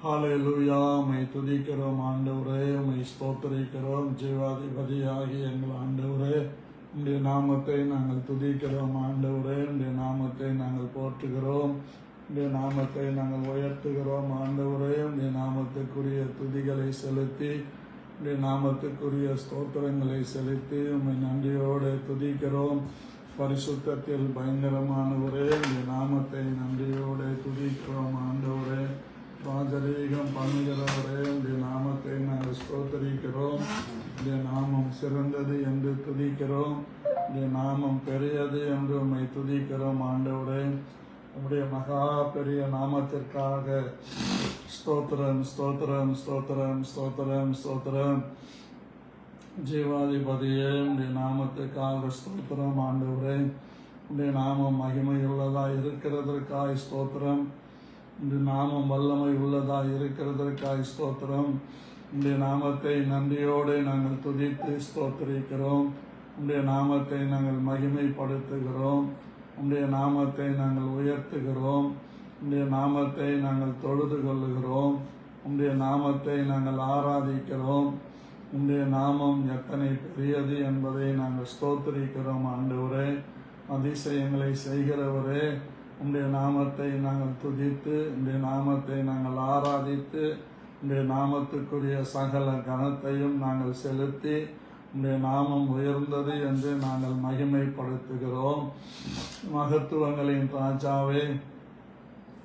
ஹல்லேலூயா. உம்மை துதிக்கிறோம் ஆண்டவரே, உம்மை ஸ்தோத்திரிக்கிறோம். ஜீவாதிபதியாகிய எங்கள் ஆண்டவரே, உம்முடைய நாமத்தை நாங்கள் துதிக்கிறோம் ஆண்டவரே. உம்முடைய நாமத்தை நாங்கள் போற்றுகிறோம், உம்முடைய நாமத்தை நாங்கள் உயர்த்துகிறோம் ஆண்டவரே. உம்முடைய நாமத்துக்குரிய துதிகளை செலுத்தி, உம்முடைய நாமத்துக்குரிய ஸ்தோத்திரங்களை செலுத்தி உம்மை நன்றியோடு துதிக்கிறோம். பரிசுத்தத்தில் பயங்கரமானவரே, உம்முடைய நாமத்தை நன்றியோடு துதிக்கிறோம் ஆண்டவரே. ராஜரீகம் பண்ணுகிறவரே, உடைய நாமத்தை நாங்கள் ஸ்தோத்தரிக்கிறோம். உடைய நாமம் சிறந்தது என்று துதிக்கிறோம். உடைய நாமம் பெரியது என்று உம்மை துதிக்கிறோம் ஆண்டவரே. உடைய மகா பெரிய நாமத்திற்காக ஸ்தோத்திரம் ஸ்தோத்திரம் ஸ்தோத்திரம் ஸ்தோத்திரம் ஸ்தோத்திரம். ஜீவாதிபதியே, உடைய நாமத்துக்காக ஸ்தோத்திரம் ஆண்டவரே. உடைய நாமம் மகிமையுள்ளதாய் இருக்கிறதற்காய் ஸ்தோத்திரம். இந்த நாமம் வல்லமை உள்ளதாய் இருக்கிறதற்காய் ஸ்தோத்திரம். இந்த நாமத்தை நன்றியோடு நாங்கள் துதித்து ஸ்தோத்திரிக்கிறோம். உடைய நாமத்தை நாங்கள் மகிமைப்படுத்துகிறோம். உடைய நாமத்தை நாங்கள் உயர்த்துகிறோம். உடைய நாமத்தை நாங்கள் தொழுது கொள்ளுகிறோம். உடைய நாமத்தை நாங்கள் ஆராதிக்கிறோம். உடைய நாமம் எத்தனை பெரியது என்பதை நாங்கள் ஸ்தோத்திரிக்கிறோம் ஆண்டவரே. அதிசயங்களை செய்கிறவரே, உடைய நாமத்தை நாங்கள் துதித்து, உடைய நாமத்தை நாங்கள் ஆராதித்து, உடைய நாமத்துக்குரிய சகல கனத்தையும் நாங்கள் செலுத்தி, உடைய நாமம் உயர்ந்தது என்று நாங்கள் மகிமைப்படுத்துகிறோம். மகத்துவங்களின் ராஜாவே,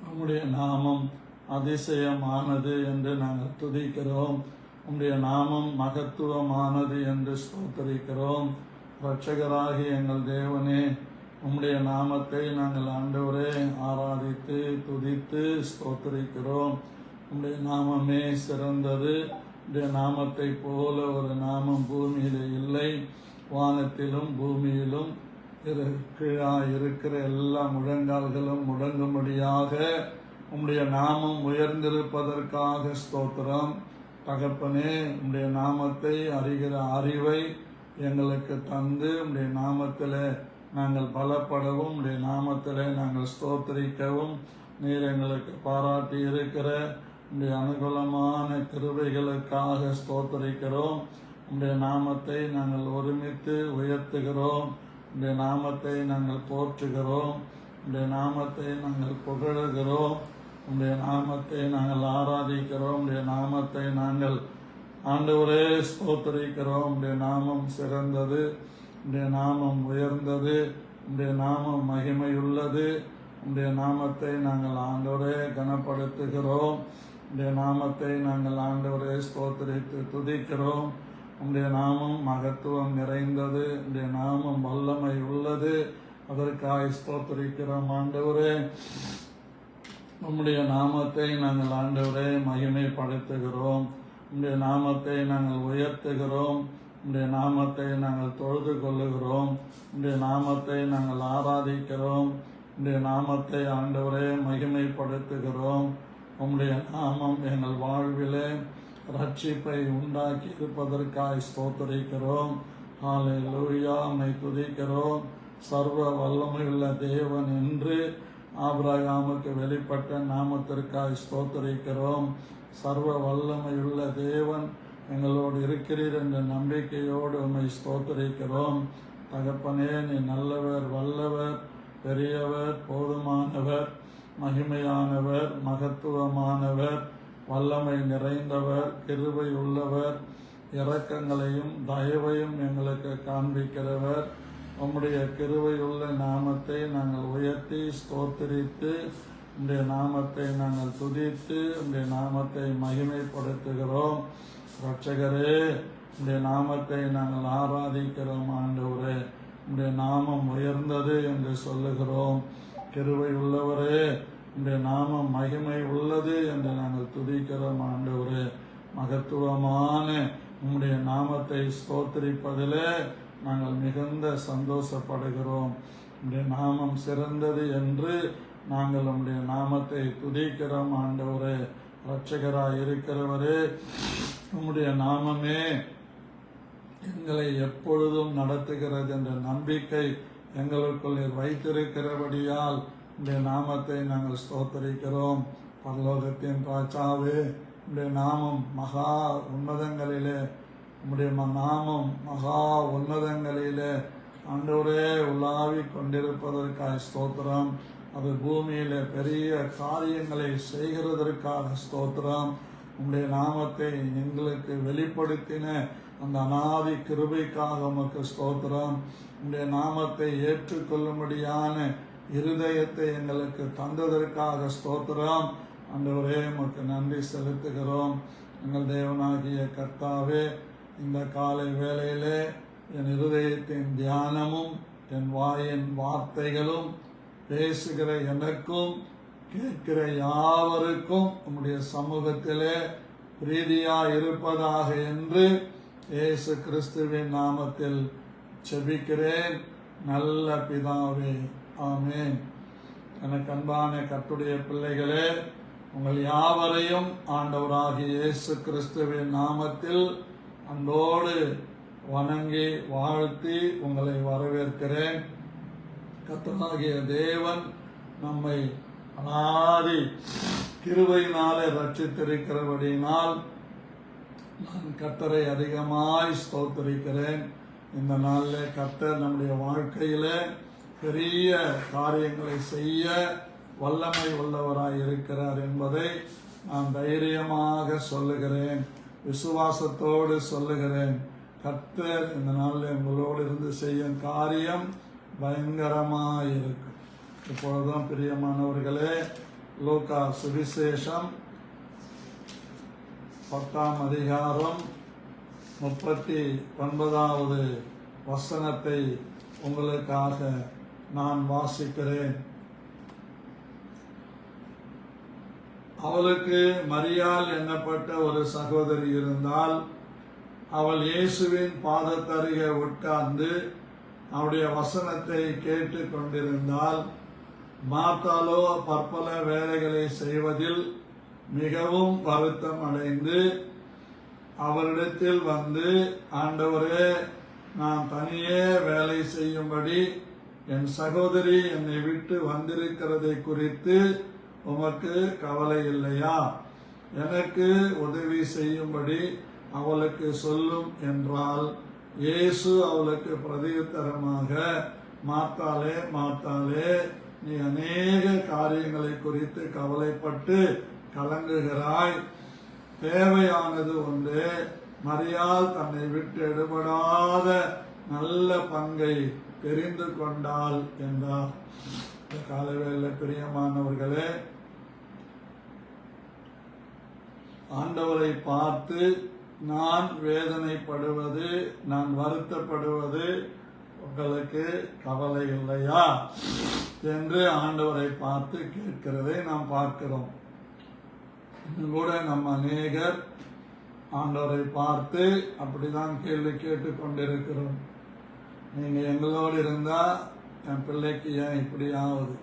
உம்முடைய நாமம் அதிசயமானது என்று நாங்கள் துதிக்கிறோம். உம்முடைய நாமம் மகத்துவமானது என்று ஸ்தோத்திரிக்கிறோம். இரட்சகராகி எங்கள் தேவனே, உம்முடைய நாமத்தை நாங்கள் ஆண்டவரே ஆராதித்து துதித்து ஸ்தோத்திரிக்கிறோம். உம்முடைய நாமமே சிறந்தது. உம்முடைய நாமத்தை போல ஒரு நாமம் பூமியிலே இல்லை. வானத்திலும் பூமியிலும் இருக்கிற எல்லா முழங்கால்களும் முடங்கும்படியாக உம்முடைய நாமம் உயர்ந்திருப்பதற்காக ஸ்தோத்திரம். தகப்பனே, உம்முடைய நாமத்தை அறிகிற அறிவை எங்களுக்கு தந்து, உம்முடைய நாமத்தில் நாங்கள் பலப்படவும், உடைய நாமத்திலே நாங்கள் ஸ்தோத்திரிக்கவும் நீர் எங்களுக்கு பாராட்டி இருக்கிற உடைய அனுகூலமான கிருபைகளுக்காக ஸ்தோத்திரிக்கிறோம். உடைய நாமத்தை நாங்கள் ஒருமித்து உயர்த்துகிறோம். உடைய நாமத்தை நாங்கள் போற்றுகிறோம். உடைய நாமத்தை நாங்கள் புகழுகிறோம். உடைய நாமத்தை நாங்கள் ஆராதிக்கிறோம். உடைய நாமத்தை நாங்கள் ஆண்டவரே ஸ்தோத்திரிக்கிறோம். உடைய நாமம் சிறந்தது. உடைய நாமம் உயர்ந்தது. உடைய நாமம் மகிமையுள்ளது. உடைய நாமத்தை நாங்கள் ஆண்டவரே கனப்படுத்துகிறோம். உடைய நாமத்தை நாங்கள் ஆண்டவரே ஸ்தோத்திரித்து துதிக்கிறோம். உடைய நாமம் மகத்துவம் நிறைந்தது. உடைய நாமம் வல்லமை உள்ளது. அதற்காக ஸ்தோத்திரிக்கிறோம் ஆண்டவரே. உம்முடைய நாமத்தை நாங்கள் ஆண்டவரே மகிமைப்படுத்துகிறோம். உடைய நாமத்தை நாங்கள் உயர்த்துகிறோம். உடைய நாமத்தை நாங்கள் தொழுது கொள்ளுகிறோம். உடைய நாமத்தை நாங்கள் ஆராதிக்கிறோம். உடைய நாமத்தை ஆண்டவரே மகிமைப்படுத்துகிறோம். உம்முடைய நாமம் எங்கள் வாழ்விலே ரட்சிப்பை உண்டாக்கி இருப்பதற்காய் ஸ்தோத்திரிக்கிறோம். ஹல்லேலூயா. உம்மை துதிக்கிறோம். சர்வ வல்லமையுள்ள தேவன் என்று ஆபிரகாமுக்கு வெளிப்பட்ட நாமத்திற்காய் ஸ்தோத்திரிக்கிறோம். சர்வ வல்லமையுள்ள தேவன் எங்களோடு இருக்கிறீர் என்ற நம்பிக்கையோடு உம்மை ஸ்தோத்திரிக்கிறோம். தகப்பனே, நீ நல்லவர், வல்லவர், பெரியவர், போதுமானவர், மகிமையானவர், மகத்துவமானவர், வல்லமை நிறைந்தவர், கிருபை உள்ளவர், இரக்கங்களையும் தயவையும் எங்களுக்கு காண்பிக்கிறவர். உம்முடைய கிருபையுள்ள நாமத்தை நாங்கள் உயர்த்தி ஸ்தோத்திரித்து, உம்முடைய நாமத்தை நாங்கள் துதித்து, உம்முடைய நாமத்தை மகிமைப்படுத்துகிறோம். இரட்சகரே, உடைய நாமத்தை நாங்கள் ஆராதிக்கிறோம் ஆண்டவரே. உடைய நாமம் உயர்ந்தது என்று சொல்லுகிறோம். கிருபை உள்ளவரே, உடைய நாமம் மகிமை உள்ளது என்று நாங்கள் துதிக்கிறோம் ஆண்டவரே. மகத்துவமான உம்முடைய நாமத்தை ஸ்தோத்திரிப்பதிலே நாங்கள் மிகுந்த சந்தோஷப்படுகிறோம். உடைய நாமம் சிறந்தது என்று நாங்கள் உம்முடைய நாமத்தை துதிக்கிறோம் ஆண்டவரே. இரட்சகராய் இருக்கிறவரே, உம்முடைய நாமமே எங்களை எப்பொழுதும் நடத்துகிறது என்ற நம்பிக்கை எங்களுக்குள் வைத்திருக்கிறபடியால் உடைய நாமத்தை நாங்கள் ஸ்தோத்திரிக்கிறோம். பரலோகத்தின் ராஜாவே, உம்முடைய நாமம் மகா உன்னதங்களிலே, உம்முடைய நாமம் மகா உன்னதங்களிலே ஆண்டவரே உலாவி கொண்டிருப்பதற்காக ஸ்தோத்திரம். அது பூமியில பெரிய காரியங்களை செய்கிறதற்காக ஸ்தோத்திரம். உம்முடைய நாமத்தை எங்களுக்கு வெளிப்படுத்தின அந்த அநாதி கிருபைக்காக உமக்கு ஸ்தோத்திரம். உம்முடைய நாமத்தை ஏற்றுக்கொள்ளும்படியான இருதயத்தை எங்களுக்கு தந்ததற்காக ஸ்தோத்திரம். ஆண்டவரே உமக்கு நன்றி செலுத்துகிறோம். எங்கள் தேவனாகிய கர்த்தாவே, இந்த காலை வேளையிலே என் இருதயத்தின் தியானமும் என் வாயின் வார்த்தைகளும் பேசுகிற எனக்கும் கேட்கிற யாவருக்கும் உம்முடைய சமூகத்திலே பிரீதியா இருப்பதாக என்று இயேசு கிறிஸ்துவின் நாமத்தில் செபிக்கிறேன் நல்ல பிதாவே, ஆமென். எனக்கு அன்பான கர்த்தருடைய பிள்ளைகளே, உங்கள் யாவரையும் ஆண்டவராகிய இயேசு கிறிஸ்துவின் நாமத்தில் அன்போடு வணங்கி வாழ்த்தி உங்களை வரவேற்கிறேன். கர்த்தராகிய தேவன் நம்மை அநாதி கிருபையினாலே ரட்சித்திருக்கிறபடியினால் நான் கர்த்தரை அதிகமாய் ஸ்தோத்திரிக்கிறேன். இந்த நாளில் கர்த்தர் நம்முடைய வாழ்க்கையிலே பெரிய காரியங்களை செய்ய வல்லமை உள்ளவராய் இருக்கிறார் என்பதை நான் தைரியமாக சொல்லுகிறேன், விசுவாசத்தோடு சொல்லுகிறேன். கர்த்தர் இந்த நாளில் உங்களோடு இருந்து செய்யும் காரியம் பயங்கரமாக இருக்கும். இப்பொழுதும் பிரியமானவர்களே, லூக்கா சுவிசேஷம் 10ஆம் அதிகாரம் 39வது வசனத்தை உங்களுக்காக நான் வாசிக்கிறேன். அவளுக்கு மரியாள் என்னப்பட்ட ஒரு சகோதரி இருந்தால், அவள் இயேசுவின் பாதத்தருகே உட்கார்ந்து அவருடைய வசனத்தை கேட்டு கொண்டிருந்தால், மார்த்தாளோ பற்பல வேலைகளை செய்வதில் மிகவும் வருத்தம் அடைந்து அவரிடத்தில் வந்து, ஆண்டவரே, நான் தனியே வேலை செய்யும்படி என் சகோதரி என்னை விட்டு வந்திருக்கிறதை குறித்து உமக்கு கவலை இல்லையா? எனக்கு உதவி செய்யும்படி அவளுக்கு சொல்லும் என்றால், இயேசு அவளுக்கு பிரதியுத்தரமாக, மார்த்தாளே, மார்த்தாளே, நீ அநேக காரியங்களை குறித்து கவலைப்பட்டு கலங்குகிறாய். தேவையானது ஒன்று. மரியாள் தன்னை விட்டு எடுபடாத நல்ல பங்கை தெரிந்து கொண்டாள் என்றார். காலவேளை பிரியமானவர்களே, ஆண்டவரை பார்த்து நான் வேதனைப்படுவது, நான் வருத்தப்படுவது உங்களுக்கு கவலை இல்லையா என்று ஆண்டவரை பார்த்து கேட்கிறதை நாம் பார்க்கிறோம். இன்னும் கூட நம்ம அநேகர் ஆண்டவரை பார்த்து அப்படிதான் கேள்வி கேட்டுக்கொண்டிருக்கிறோம். நீங்க எங்களோடு இருந்தா என் பிள்ளைக்கு ஏன் இப்படி ஆகுது?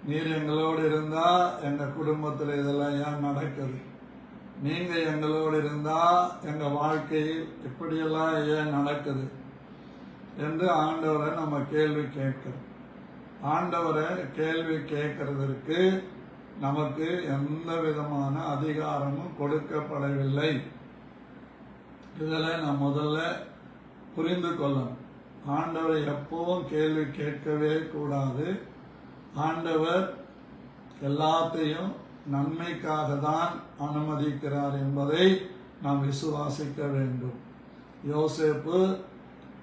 நீர் எங்களோடு இருந்தா எங்க குடும்பத்தில் இதெல்லாம் ஏன் நடக்குது? நீங்க எங்களோடு இருந்தா எங்க வாழ்க்கையில் இப்படியெல்லாம் ஏன் நடக்குது என்று ஆண்டவரை நம்ம கேள்வி கேட்கிறோம். ஆண்டவரை கேள்வி கேட்கறதற்கு நமக்கு எந்த விதமான அதிகாரமும் கொடுக்கப்படவில்லை. இதில் நாம் முதல்ல புரிந்து கொள்ளணும். ஆண்டவரை எப்பவும் கேள்வி கேட்கவே கூடாது. ஆண்டவர் எல்லாத்தையும் நன்மைக்காக தான் அனுமதிக்கிறார் என்பதை நாம் விசுவாசிக்க வேண்டும். யோசேப்பு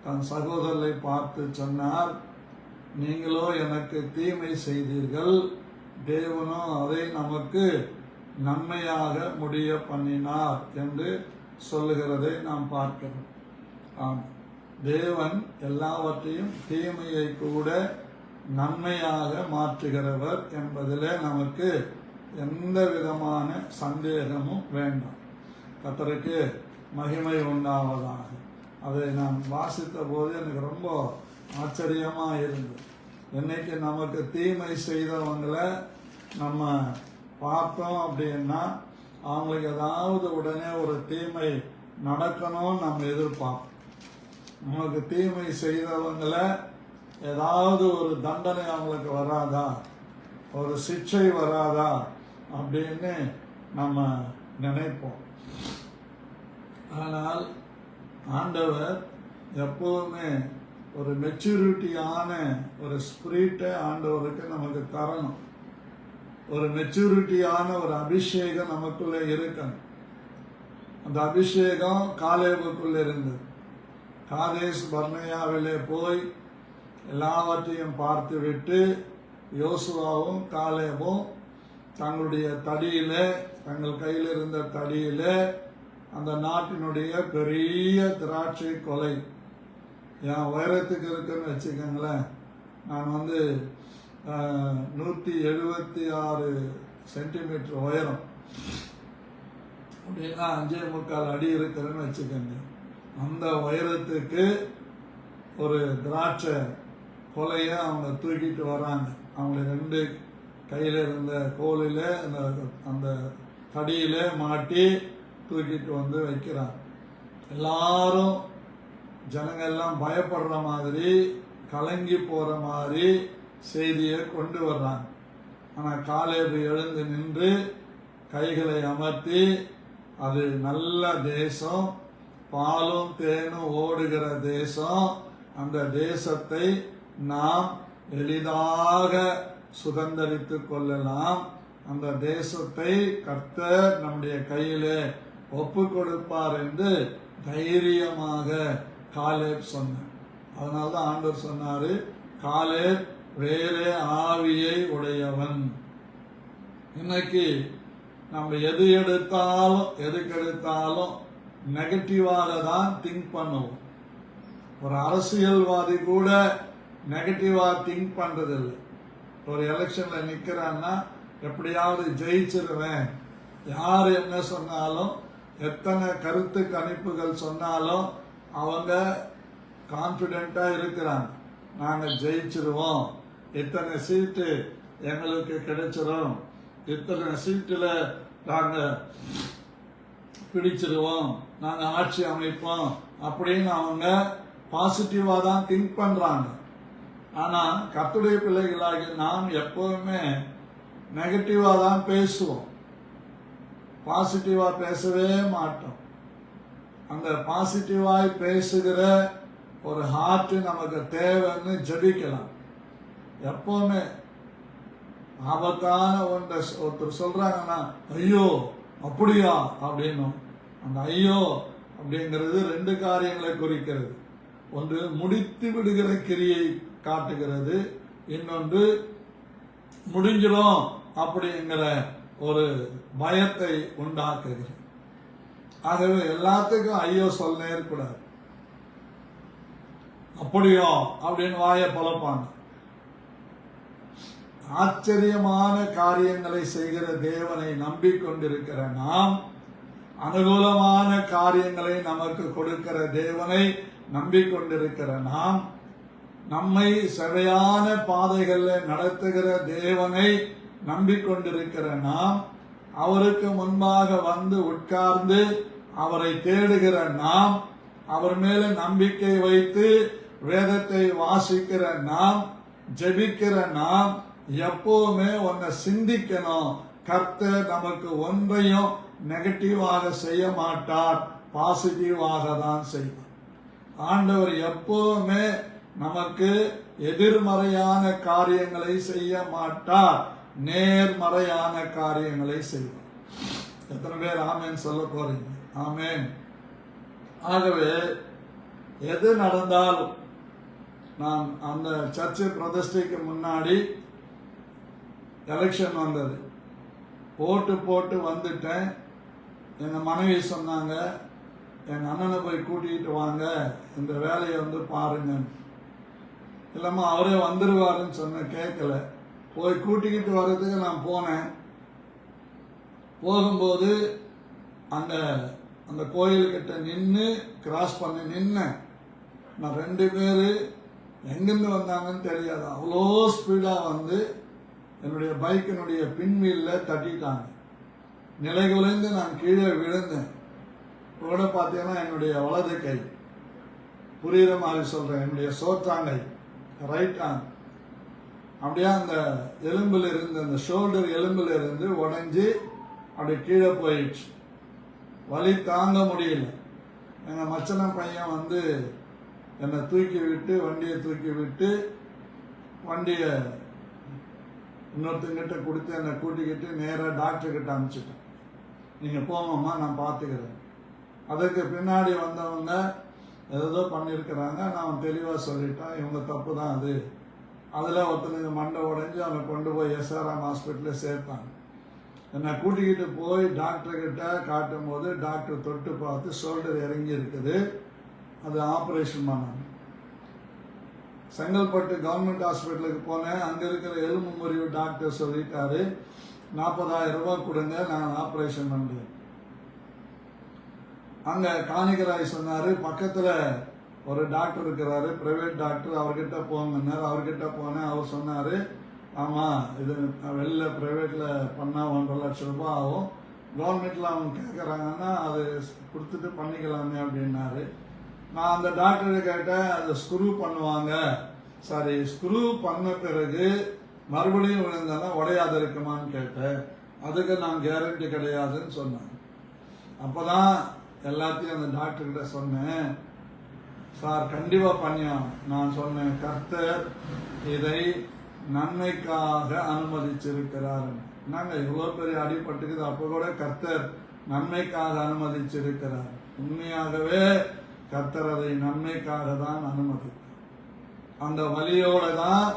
தன் சகோதரரை பார்த்து சொன்னார், நீங்களோ எனக்கு தீமை செய்தீர்கள், தேவனோ அதை நமக்கு நன்மையாக முடிய பண்ணினார் என்று சொல்லுகிறதை நாம் பார்க்கிறோம். ஆம், தேவன் எல்லாவற்றையும் தீமையை கூட நன்மையாக மாற்றுகிறவர் என்பதிலே நமக்கு எந்த விதமான சந்தேகமும் வேண்டாம். கர்த்தருக்கு மகிமை உண்டாவதாக. அதை நான் வாசித்த போது எனக்கு ரொம்ப ஆச்சரியமா இருந்தது. என்னைக்கு நமக்கு தீமை செய்தவங்களை நம்ம பார்த்தோம் அப்படின்னா அவங்களுக்கு ஏதாவது உடனே ஒரு தீமை நடக்கணும்னு நம்ம எதிர்பார்ப்போம். நமக்கு தீமை செய்தவங்களை ஏதாவது ஒரு தண்டனை அவங்களுக்கு வராதா, ஒரு சிக்ஷை வராதா அப்படின்னு நம்ம நினைப்போம். ஆனால் ஆண்டவர் எப்பவுமே ஒரு மெச்சூரிட்டியான ஒரு ஸ்பிரிட்டை ஆண்டவருக்கு நமக்கு தரணும். ஒரு மெச்சூரிட்டியான ஒரு அபிஷேகம் நமக்குள்ள இருக்கணும். அந்த அபிஷேகம் காலேபுக்குள்ள இருந்தது. காதேஸ் பர்னேயாவிலே போய் எல்லாவற்றையும் பார்த்து விட்டு யோசுவாவும் காலேபும் தங்களுடைய தங்கள் கையில் இருந்த தடியில அந்த நாட்டினுடைய பெரிய திராட்சை கொலை என் உயரத்துக்கு இருக்குன்னு வச்சுக்கோங்களேன். நான் 176 சென்டிமீட்டர் உயரம், அப்படின்னா 5.25 அடி இருக்குதுன்னு வச்சுக்கோங்க. அந்த உயரத்துக்கு ஒரு திராட்சை கொலைய அவங்க தூக்கிட்டு வராங்க. அவங்க 2 கையில இருந்த கோலில் அந்த தடியில மாட்டி தூக்கிட்டு வந்து வைக்கிறாங்க. எல்லாரும் ஜனங்கள்லாம் பயப்படுற மாதிரி, கலங்கி போற மாதிரி செய்தியை கொண்டு வர்றாங்க. ஆனால் காலேபு எழுந்து நின்று கைகளை அமர்த்தி, அது நல்ல தேசம், பாலும் தேனும் ஓடுகிற தேசம், அந்த தேசத்தை நாம் எளிதாக சுதந்தரித்துக் கொள்ளலாம், அந்த தேசத்தை கர்த்தர் நம்முடைய கையிலே ஒப்பு கொடுப்பார் என்று தைரியமாக காலேப் சொன்னார். அதனால்தான் ஆண்டவர் சொன்னாரு, காலேப் வேறே ஆவியை உடையவன். இன்னைக்கு நம்ம எதுக்கெடுத்தாலும் நெகட்டிவாக தான் திங்க் பண்ணுவோம். ஒரு அரசியல்வாதி கூட நெகட்டிவா திங்க் பண்றதில்லை. ஒரு எலெக்ஷன்ல நிக்கிறான்னா எப்படியாவது ஜெயிச்சிருவேன், யார் என்ன சொன்னாலும், எத்தனை கருத்து கணிப்புகள் சொன்னாலும் அவங்க கான்பிடென்டா இருக்கிறாங்க. நாங்க ஜெயிச்சிருவோம், இத்தனை சீட்டு எங்களுக்கு கிடைச்சிரும், இத்தனை சீட்டுல நாங்க பிடிச்சிருவோம், நாங்க ஆட்சி அமைப்போம் அப்படின்னு அவங்க பாசிட்டிவா தான் திங்க் பண்றாங்க. ஆனா கர்த்தருடைய பிள்ளைகளாகி நாம் எப்பவுமே நெகட்டிவா தான் பேசுவோம், பாசிட்டிவா பேசவே மாட்டோம். அந்த பாசிட்டிவாய் பேசுகிற ஒரு ஹார்ட் நமக்கு தேவைன்னு ஜெபிக்கலாம். எப்பவுமே ஆபத்தான ஒருத்தர் சொல்றாங்கன்னா ஐயோ அப்படியா அப்படின்னும். அந்த ஐயோ அப்படிங்கிறது 2 காரியங்களை குறிக்கிறது. ஒன்று முடித்து விடுகிற கிரியை காட்டுகிறது, இன்னொன்று முடிஞ்சிடும் அப்படிங்கிற ஒரு பயத்தை உண்டாக்குகிறது. ஆகவே எல்லாத்துக்கும் ஐயோ சொல்லவே கூடாது. அப்படியோ அப்படின்னு வாயை பழப்பாங்க. ஆச்சரியமான காரியங்களை செய்கிற தேவனை நம்பிக்கொண்டிருக்கிற நாம், அனுகூலமான காரியங்களை நமக்கு கொடுக்கிற தேவனை நம்பிக்கொண்டிருக்கிற நாம், நம்மை சரியான பாதைகளில் நடத்துகிற தேவனை நம்பிக்கொண்டிருக்கிற நாம், அவருக்கு முன்பாக வந்து உட்கார்ந்து அவரை தேடுகிற நாம், அவர் மேல நம்பிக்கை வைத்து வேதத்தை வாசிக்கிற நாம், ஜெபிக்கிற நாம் எப்பவுமே ஒன்ன சிந்திக்கணும். கர்த்தர் நமக்கு ஒன்றையும் நெகட்டிவாக செய்ய மாட்டார், பாசிட்டிவாக தான் செய்வார். ஆண்டவர் எப்பவுமே நமக்கு எதிர்மறையான காரியங்களை செய்ய மாட்டார், நேர்மறையான காரியங்களை செய்வார். எத்தனை பேர் ஆமேன் சொல்ல போறீங்க? ஆமேன். ஆகவே எது நடந்தாலும், நான் அந்த சர்ச்சு பிரதிஷ்டைக்கு முன்னாடி எலெக்ஷன் வந்தது, போட்டு வந்துட்டேன். எங்க மனைவி சொன்னாங்க, எங்க அண்ணனை போய் கூட்டிகிட்டு வாங்க, இந்த வேலையை பாருங்க. இல்லாம அவரே வந்துருவாருன்னு சொன்ன, கேட்கல. போய் கூட்டிக்கிட்டு வர்றதுக்கு நான் போனேன். போகும்போது அந்த கோயில்கிட்ட நின்று கிராஸ் பண்ணி நின்னேன். நான் 2 பேரு எங்கிருந்து வந்தாங்கன்னு தெரியாது, அவ்வளோ ஸ்பீடா வந்து என்னுடைய பைக்கினுடைய பின்வீல்ல தட்டிட்டாங்க. நிலைகுலைந்து நான் கீழே விழுந்தேன். கூட பார்த்தீங்கன்னா என்னுடைய வலது கை, புரியுற மாதிரி சொல்றேன், என்னுடைய சோற்றாங்கை ரைட் ஹேண்ட் அப்படியே அந்த எலும்புல இருந்து, அந்த ஷோல்டர் எலும்புல இருந்து உடைஞ்சு அப்படி கீழே போயிடுச்சு. வலி தாங்க முடியல. எங்கள் மச்சன பையன் வந்து என்னை தூக்கி விட்டு, வண்டியை தூக்கி விட்டு, வண்டியை இன்னொருத்தங்கிட்ட கொடுத்து என்னை கூட்டிக்கிட்டு நேராக டாக்டர்கிட்ட அனுப்பிச்சிட்டேன். நீங்கள் போங்கம்மா, நான் பார்த்துக்கிறேன். அதுக்கு பின்னாடி வந்தவங்க ஏதோ பண்ணியிருக்கிறாங்க. நான் தெளிவாக சொல்லிட்டேன், இவங்க தப்பு தான் அது. அதில் ஒருத்தனுக்கு மண்டை உடைஞ்சு அவனை கொண்டு போய் எஸ்ஆர்எம் ஹாஸ்பிட்டலில் சேர்த்தாங்க. என்னை கூட்டிக்கிட்டு போய் டாக்டர்கிட்ட காட்டும் போது டாக்டர் தொட்டு பார்த்து ஷோல்டர் இறங்கி இருக்குது, அது ஆப்ரேஷன் பண்ணாங்க. செங்கல்பட்டு கவர்மெண்ட் ஹாஸ்பிட்டலுக்கு போனேன். அங்கே இருக்கிற எலும்பு முறிவு டாக்டர் சொல்லிட்டாரு, 40,000 ரூபாய் கொடுங்க, நான் ஆப்ரேஷன் பண்ணுறேன். அங்கே காணிகராய் சொன்னார், பக்கத்தில் ஒரு டாக்டர் இருக்கிறாரு, பிரைவேட் டாக்டர், அவர்கிட்ட போங்கன்னார். அவர்கிட்ட போனேன். அவர் சொன்னார், ஆமாம், இது வெளில ப்ரைவேட்டில் பண்ணால் 1.5 லட்சம் ரூபாய் ஆகும், கவர்மெண்ட்டில் அவங்க கேட்குறாங்கன்னா அது கொடுத்துட்டு பண்ணிக்கலாமே அப்படின்னாரு. நான் அந்த டாக்டரை கேட்டேன், அதை ஸ்க்ரூ பண்ணுவாங்க, சரி ஸ்க்ரூ பண்ண பிறகு மறுபடியும் விழுந்தானா உடையாது இருக்குமான்னு கேட்டேன். அதுக்கு நான் கேரண்டி கிடையாதுன்னு சொன்னேன். அப்போ தான் எல்லாத்தையும் அந்த டாக்டர்கிட்ட சொன்னேன், சார் கண்டிப்பாக பண்ணியான். நான் சொன்னேன், கர்த்தர் இதை நன்மைக்காக அனுமதிச்சிருக்கிறார். நாங்கள் இவ்வளோ பெரிய அடிபட்டுக்குது, அப்போ கூட கர்த்தர் நன்மைக்காக அனுமதிச்சிருக்கிறார். உண்மையாகவே கர்த்தர் அதை நன்மைக்காக தான் அனுமதித்தார். அந்த வலியோட தான்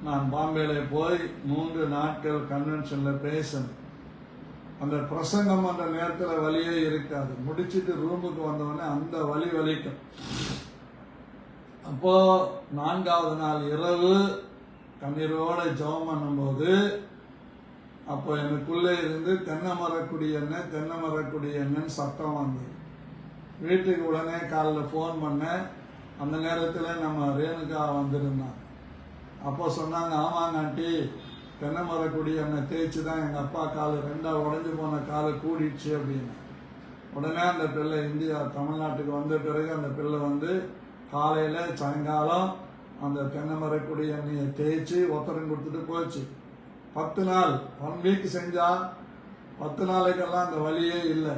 நான் பாம்பேல போய் 3 நாட்கள் கன்வென்ஷனில் பேசினேன். அந்த பிரசங்கம் அந்த நேரத்தில் வலியே இருக்காது. முடிச்சுட்டு ரூமுக்கு வந்தவொடனே அந்த வலி வலிக்கும். அப்போ 4வது நாள் இரவு கண்ணீரோட ஜெபம் பண்ணும்போது, அப்போ எனக்குள்ளே இருந்து தென்னை மரக்குடி எண்ணெய், தென்னை மரக்குடி எண்ணெய்ன்னு சத்தம் வந்தது. வீட்டுக்கு உடனே காலைல ஃபோன் பண்ணேன். அந்த நேரத்தில் நம்ம ரேணுகா வந்திருந்தாங்க. அப்போ சொன்னாங்க, ஆமாங்க ஆண்டி, தென்னை மரக்குடி எண்ணெய் தேய்ச்சி தான் எங்கள் அப்பா கால் 2 உடஞ்சி போன காலை கூடிடுச்சு அப்படின்னு. உடனே அந்த பிள்ளை தமிழ்நாட்டுக்கு வந்த பிறகு அந்த பிள்ளை வந்து காலையில் சாயங்காலம் அந்த தென்னை மரக்குடி எண்ணெயை தேய்ச்சி ஒத்தரம் கொடுத்துட்டு போச்சு. 10 நாள் 1 வீக் செஞ்சா 10 நாளைக்கெல்லாம் அந்த வலியே இல்லை.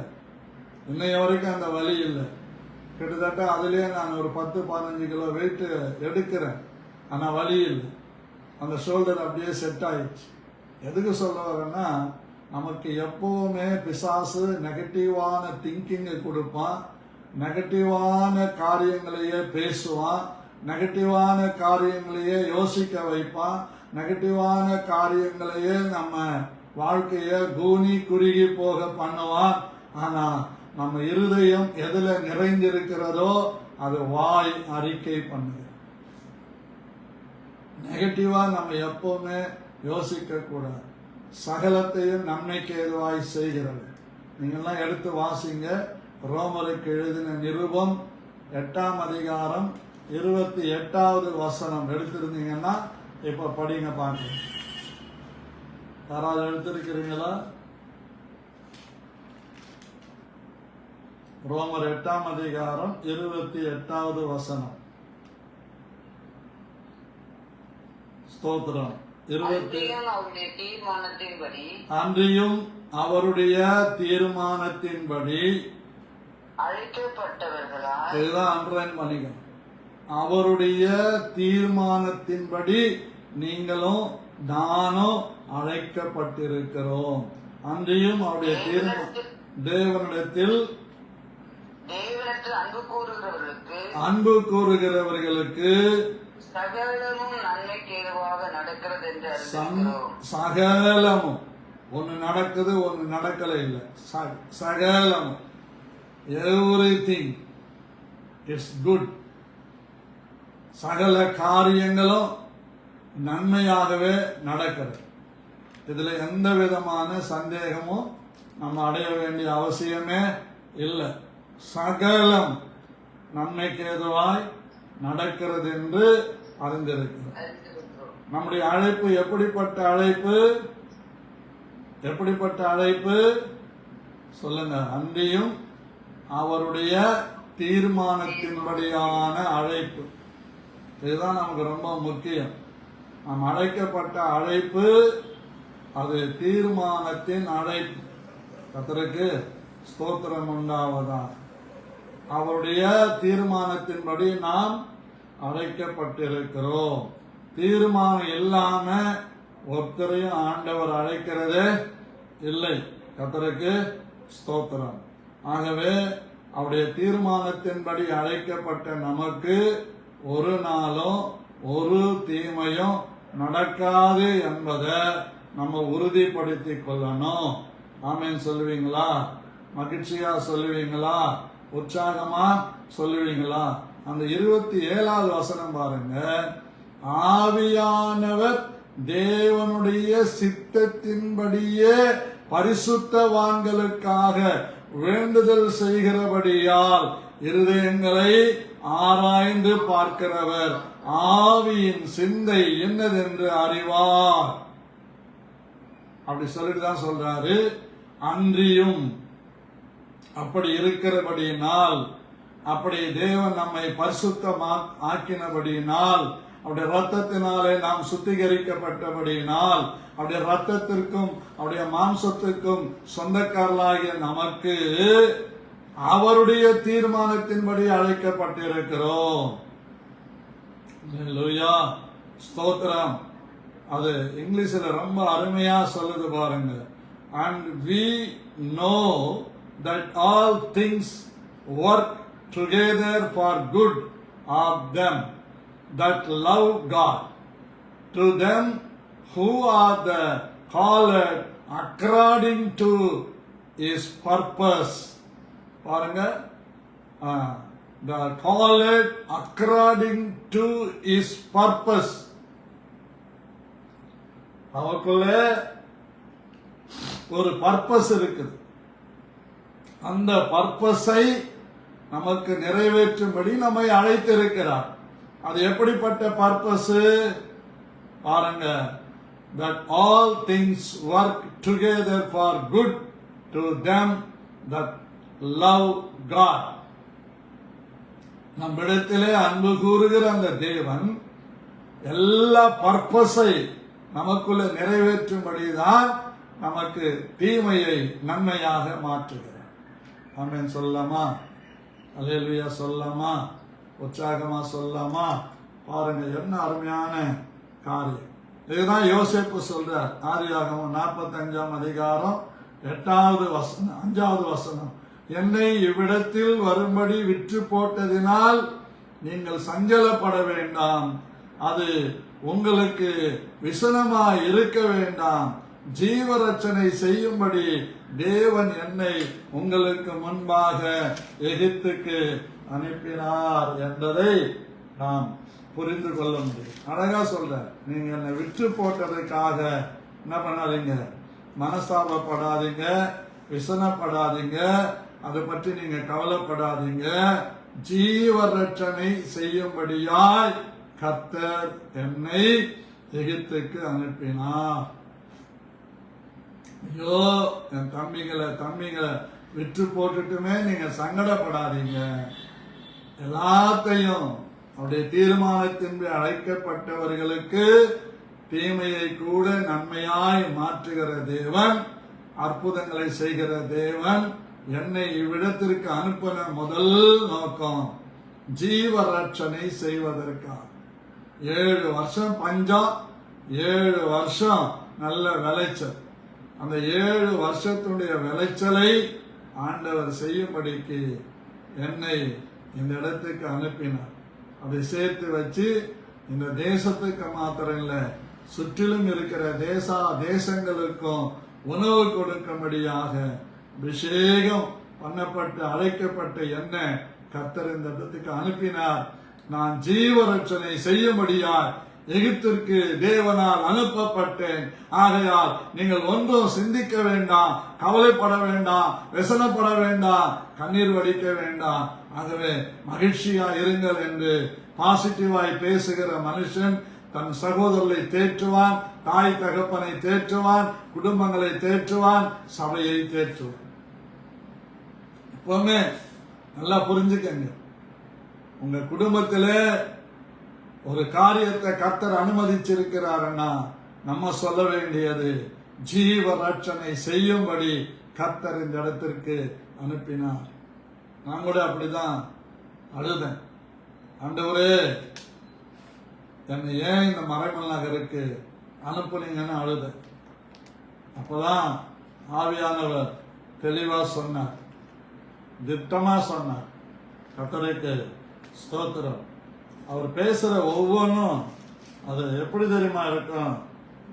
இன்னைய வரைக்கும் அந்த வலி இல்லை. கிட்டத்தட்ட அதுலேயே நான் ஒரு 10-15 கிலோ வெயிட் எடுக்கிறேன், ஆனால் வலி இல்லை. அந்த ஷோல்டர் அப்படியே செட் ஆயிடுச்சு. எதுக்கு சொல்ல வரேன்னா, நமக்கு எப்பவுமே பிசாசு நெகட்டிவான திங்கிங்கை கொடுப்பான், நெகட்டிவான காரியங்களையே பேசுவான், நெகட்டிவான காரியங்களையே யோசிக்க வைப்பான், நெகட்டிவான காரியங்களையே நம்ம வாழ்க்கைய கூனி குறுகி போக பண்ணுவான். ஆனா நம்ம இருதயம் எதுல நிறைந்திருக்கிறதோ அது வாய் அறிக்கை பண்ணுது. நெகட்டிவா நம்ம எப்பவுமே யோசிக்க கூடாது. சகலத்தையும் நன்மைக்கு ஏதுவாய் செய்கிறது. நீங்கெல்லாம் எடுத்து வாசிங்க. ரோமருக்கு எழுதின நிருபம் 8ஆம் அதிகாரம் 28வது வசனம் எடுத்திருந்தீங்கன்னா இப்ப படிங்க பாருங்க. யாராவது எடுத்திருக்கிறீங்களா? ரோமர் 8ஆம் அதிகாரம் 28வது வசனம். ஸ்தோத்திரம். அன்றியும் அவருடைய தீர்மானத்தின்படி அழைக்கப்பட்டவர்களாய், இதுதான் அன்றைன் மணிகம், அவருடைய தீர்மானத்தின்படி நீங்களும் நானும் அழைக்கப்பட்டிருக்கிறோம். அன்றியும் அவருடைய தேவனிடத்தில் அன்பு கூறுகிறவர்களுக்கு சகலமும் நன்மைக்கு ஏதுவாக நடக்கிறது என்று சகலமும், ஒன்னு நடக்குது ஒன்னு நடக்கல இல்ல, சகலமும், எவ்ரிதிங் இஸ் குட். சகல காரியங்களும் நன்மையாகவே நடக்கிறது. இதுல எந்த விதமான சந்தேகமும் நம்ம அடைய வேண்டிய அவசியமே இல்லை. சகலம் நன்மைக்கு ஏதுவாய் நடக்கிறது என்று அறிந்திருக்கிறோம். நம்முடைய அழைப்பு எப்படிப்பட்ட அழைப்பு? எப்படிப்பட்ட அழைப்பு சொல்லுங்க. அன்றியும் அவருடைய தீர்மானத்தின்படியான அழைப்பு. இதுதான் நமக்கு ரொம்ப முக்கியம். நாம் அழைக்கப்பட்ட அழைப்பு அது தீர்மானத்தின் அழைப்பு. கர்த்தருக்கு ஸ்தோத்திரம் உண்டாவதா. அவருடைய தீர்மானத்தின்படி நாம் அழைக்கப்பட்டிருக்கிறோம். தீர்மானம் இல்லாம ஒருத்தரையும் ஆண்டவர் அழைக்கிறதே இல்லை. கர்த்தருக்கு ஸ்தோத்திரம். ஆகவே அவருடைய தீர்மானத்தின்படி அழைக்கப்பட்ட நமக்கு ஒரு நாளும் ஒரு தீமையும் நடக்காது என்பதை நம்ம உறுதிப்படுத்திக் கொள்ளணும். ஆமென் சொல்லுவீங்களா? மகிழ்ச்சியா சொல்லுவீங்களா? உற்சாகமா சொல்லுவீங்களா? அந்த 27வது வசனம் பாருங்க. ஆவியானவர் தேவனுடைய சித்தத்தின்படியே பரிசுத்தவான்களுக்காக வேண்டுதல் செய்கிறபடியால் இருதயங்களை ஆராய்ந்து பார்க்கிறவர் ஆவியின் சிந்தை என்னதென்று அறிவார். அப்படி சொல்லிட்டு தான் சொல்றாரு. அன்றியும் அப்படி இருக்கிறபடியினால், அப்படி தேவன் நம்மை பரிசுத்தமா ஆக்கினபடியினால், அவருடைய ரத்தத்தினாலே நாம் சுத்திகரிக்கப்பட்டபடியினால், அவருடைய ரத்தத்திற்கும் அவருடைய மாம்சத்திற்கும் சொந்தக்காரர்களாகிய நமக்கு அவருடைய தீர்மானத்தின்படி அழைக்கப்பட்டிருக்கிறோம். அல்லேலூயா, ஸ்தோத்திரம். அது இங்கிலீஷ்ல ரொம்ப அருமையா சொல்லுது பாருங்க. And we know that all things work together for good of them that love God, to them who are the called according to His purpose. பாருங்க, the called according to His purpose. அவருக்குள்ள ஒரு purpose இருக்குது. அந்த பர்பஸை நமக்கு நிறைவேற்றும்படி நம்மை அழைத்திருக்கிறார். அது எப்படிப்பட்ட பர்பஸ் பாருங்க. that all things work together for good to them that love God. நம்மிடத்திலே அன்பு கூறுகிற அந்த தேவன் எல்லா பர்பஸை நமக்குள்ள நிறைவேற்றும்படிதான் நமக்கு தீமையை நன்மையாக மாற்றுகிறார். ஆமென் சொல்லலாமா? அல்லேலூயா சொல்லலாமா? உற்சாகமா சொல்லலாமா? பாருங்க என்ன அருமையான காரியம். இதுதான் யோசேப்பு சொல்றார். ஆதியாகமம் 45ஆம் அதிகாரம் 8வது வசனம் 5வது வசனம். என்னை இவ்விடத்தில் வரும்படி விற்று போட்டதினால் நீங்கள் சஞ்சலப்பட வேண்டாம். அது உங்களுக்கு விசனமாய் இருக்க வேண்டாம். ஜீவரட்சனை செய்யும்படி தேவன் என்னை உங்களுக்கு முன்பாக எகிப்துக்கு அனுப்பினார் என்பதை நாம் புரிந்து கொள்ள முடியும். அழகா சொல்ற. நீங்க என்னை விற்று போட்டதுக்காக என்ன பண்ணாதீங்க, மனஸ்தாபப்படாதீங்க, விசனப்படாதீங்க, அதை பற்றி நீங்க கவலைப்படாதீங்க. ஜீவரட்சனை செய்யும்படியாய் கர்த்தர் என்னை எகிப்துக்கு அனுப்பினார். ஐயோ, என் தம்பிங்களை விற்று போட்டுட்டுமே நீங்க சங்கடப்படாதீங்க. எல்லாத்தையும் அவருடைய தீர்மானத்தின்படி அழைக்கப்பட்டவர்களுக்கு தீமையை கூட நன்மையாய் மாற்றுகிற தேவன், அற்புதங்களை செய்கிற தேவன். என்னை இவ்விடத்திற்கு அனுப்பின முதல் நோக்கம் ஜீவரட்சனை செய்வதற்காக. 7 வருஷம் பஞ்சம், 7 வருஷம் நல்ல விளைச்சல். அந்த 7 வருஷத்துடைய விளைச்சலை ஆண்டவர் செய்யும்படிக்கு என்னை இந்த இடத்துக்கு அனுப்பினார். அதை சேர்த்து வச்சு இந்த தேசத்துக்கு மாத்திரம் இல்ல, சுற்றிலும் இருக்கிற தேசங்களுக்கும் உணவு கொடுக்கும்படியாக அபிஷேகம் பண்ணப்பட்டு அழைக்கப்பட்ட என்ன கர்த்தர் இந்த இடத்துக்கு அனுப்பினார். நான் ஜீவரட்சனை செய்யும்படியாய் எகிப்திற்கு தேவனால் அனுப்பப்பட்டேன். ஆகையால் நீங்கள் ஒன்றும் சிந்திக்க வேண்டாம், கவலைப்பட வேண்டாம், व्यसனப்பட வேண்டாம், கண்ணீர் வடிக்க வேண்டாம். ஆகவே மகிழ்ச்சியா இருங்கள் என்று பாசிட்டிவாய் பேசுகிற மனுஷன் தன் சகோதரரை தேற்றுவான், தாய் தகப்பனை தேற்றுவான், குடும்பங்களை தேற்றுவான், சபையை தேற்றுவான். எப்பவுமே நல்லா புரிஞ்சுக்கங்க, உங்க குடும்பத்திலே ஒரு காரியத்தை கர்த்தர் அனுமதிச்சிருக்கிறாருன்னா நம்ம சொல்ல வேண்டியது ஜீவ ரட்சனை செய்யும்படி கர்த்தர் இந்த இடத்திற்கு அனுப்பினார். நான் கூட அப்படிதான் அழுதேன். ஆண்டவரே, என்னை ஏன் இந்த மறைமல் நகருக்கு அனுப்புனீங்கன்னு அழுதேன். அப்பதான் ஆவியானவர் தெளிவா சொன்னார், திட்டமா சொன்னார். கர்த்தருக்கு ஸ்தோத்திரம். அவர் பேசுற ஒவ்வொன்றும் அது எப்படி தெரியுமா இருக்கும்?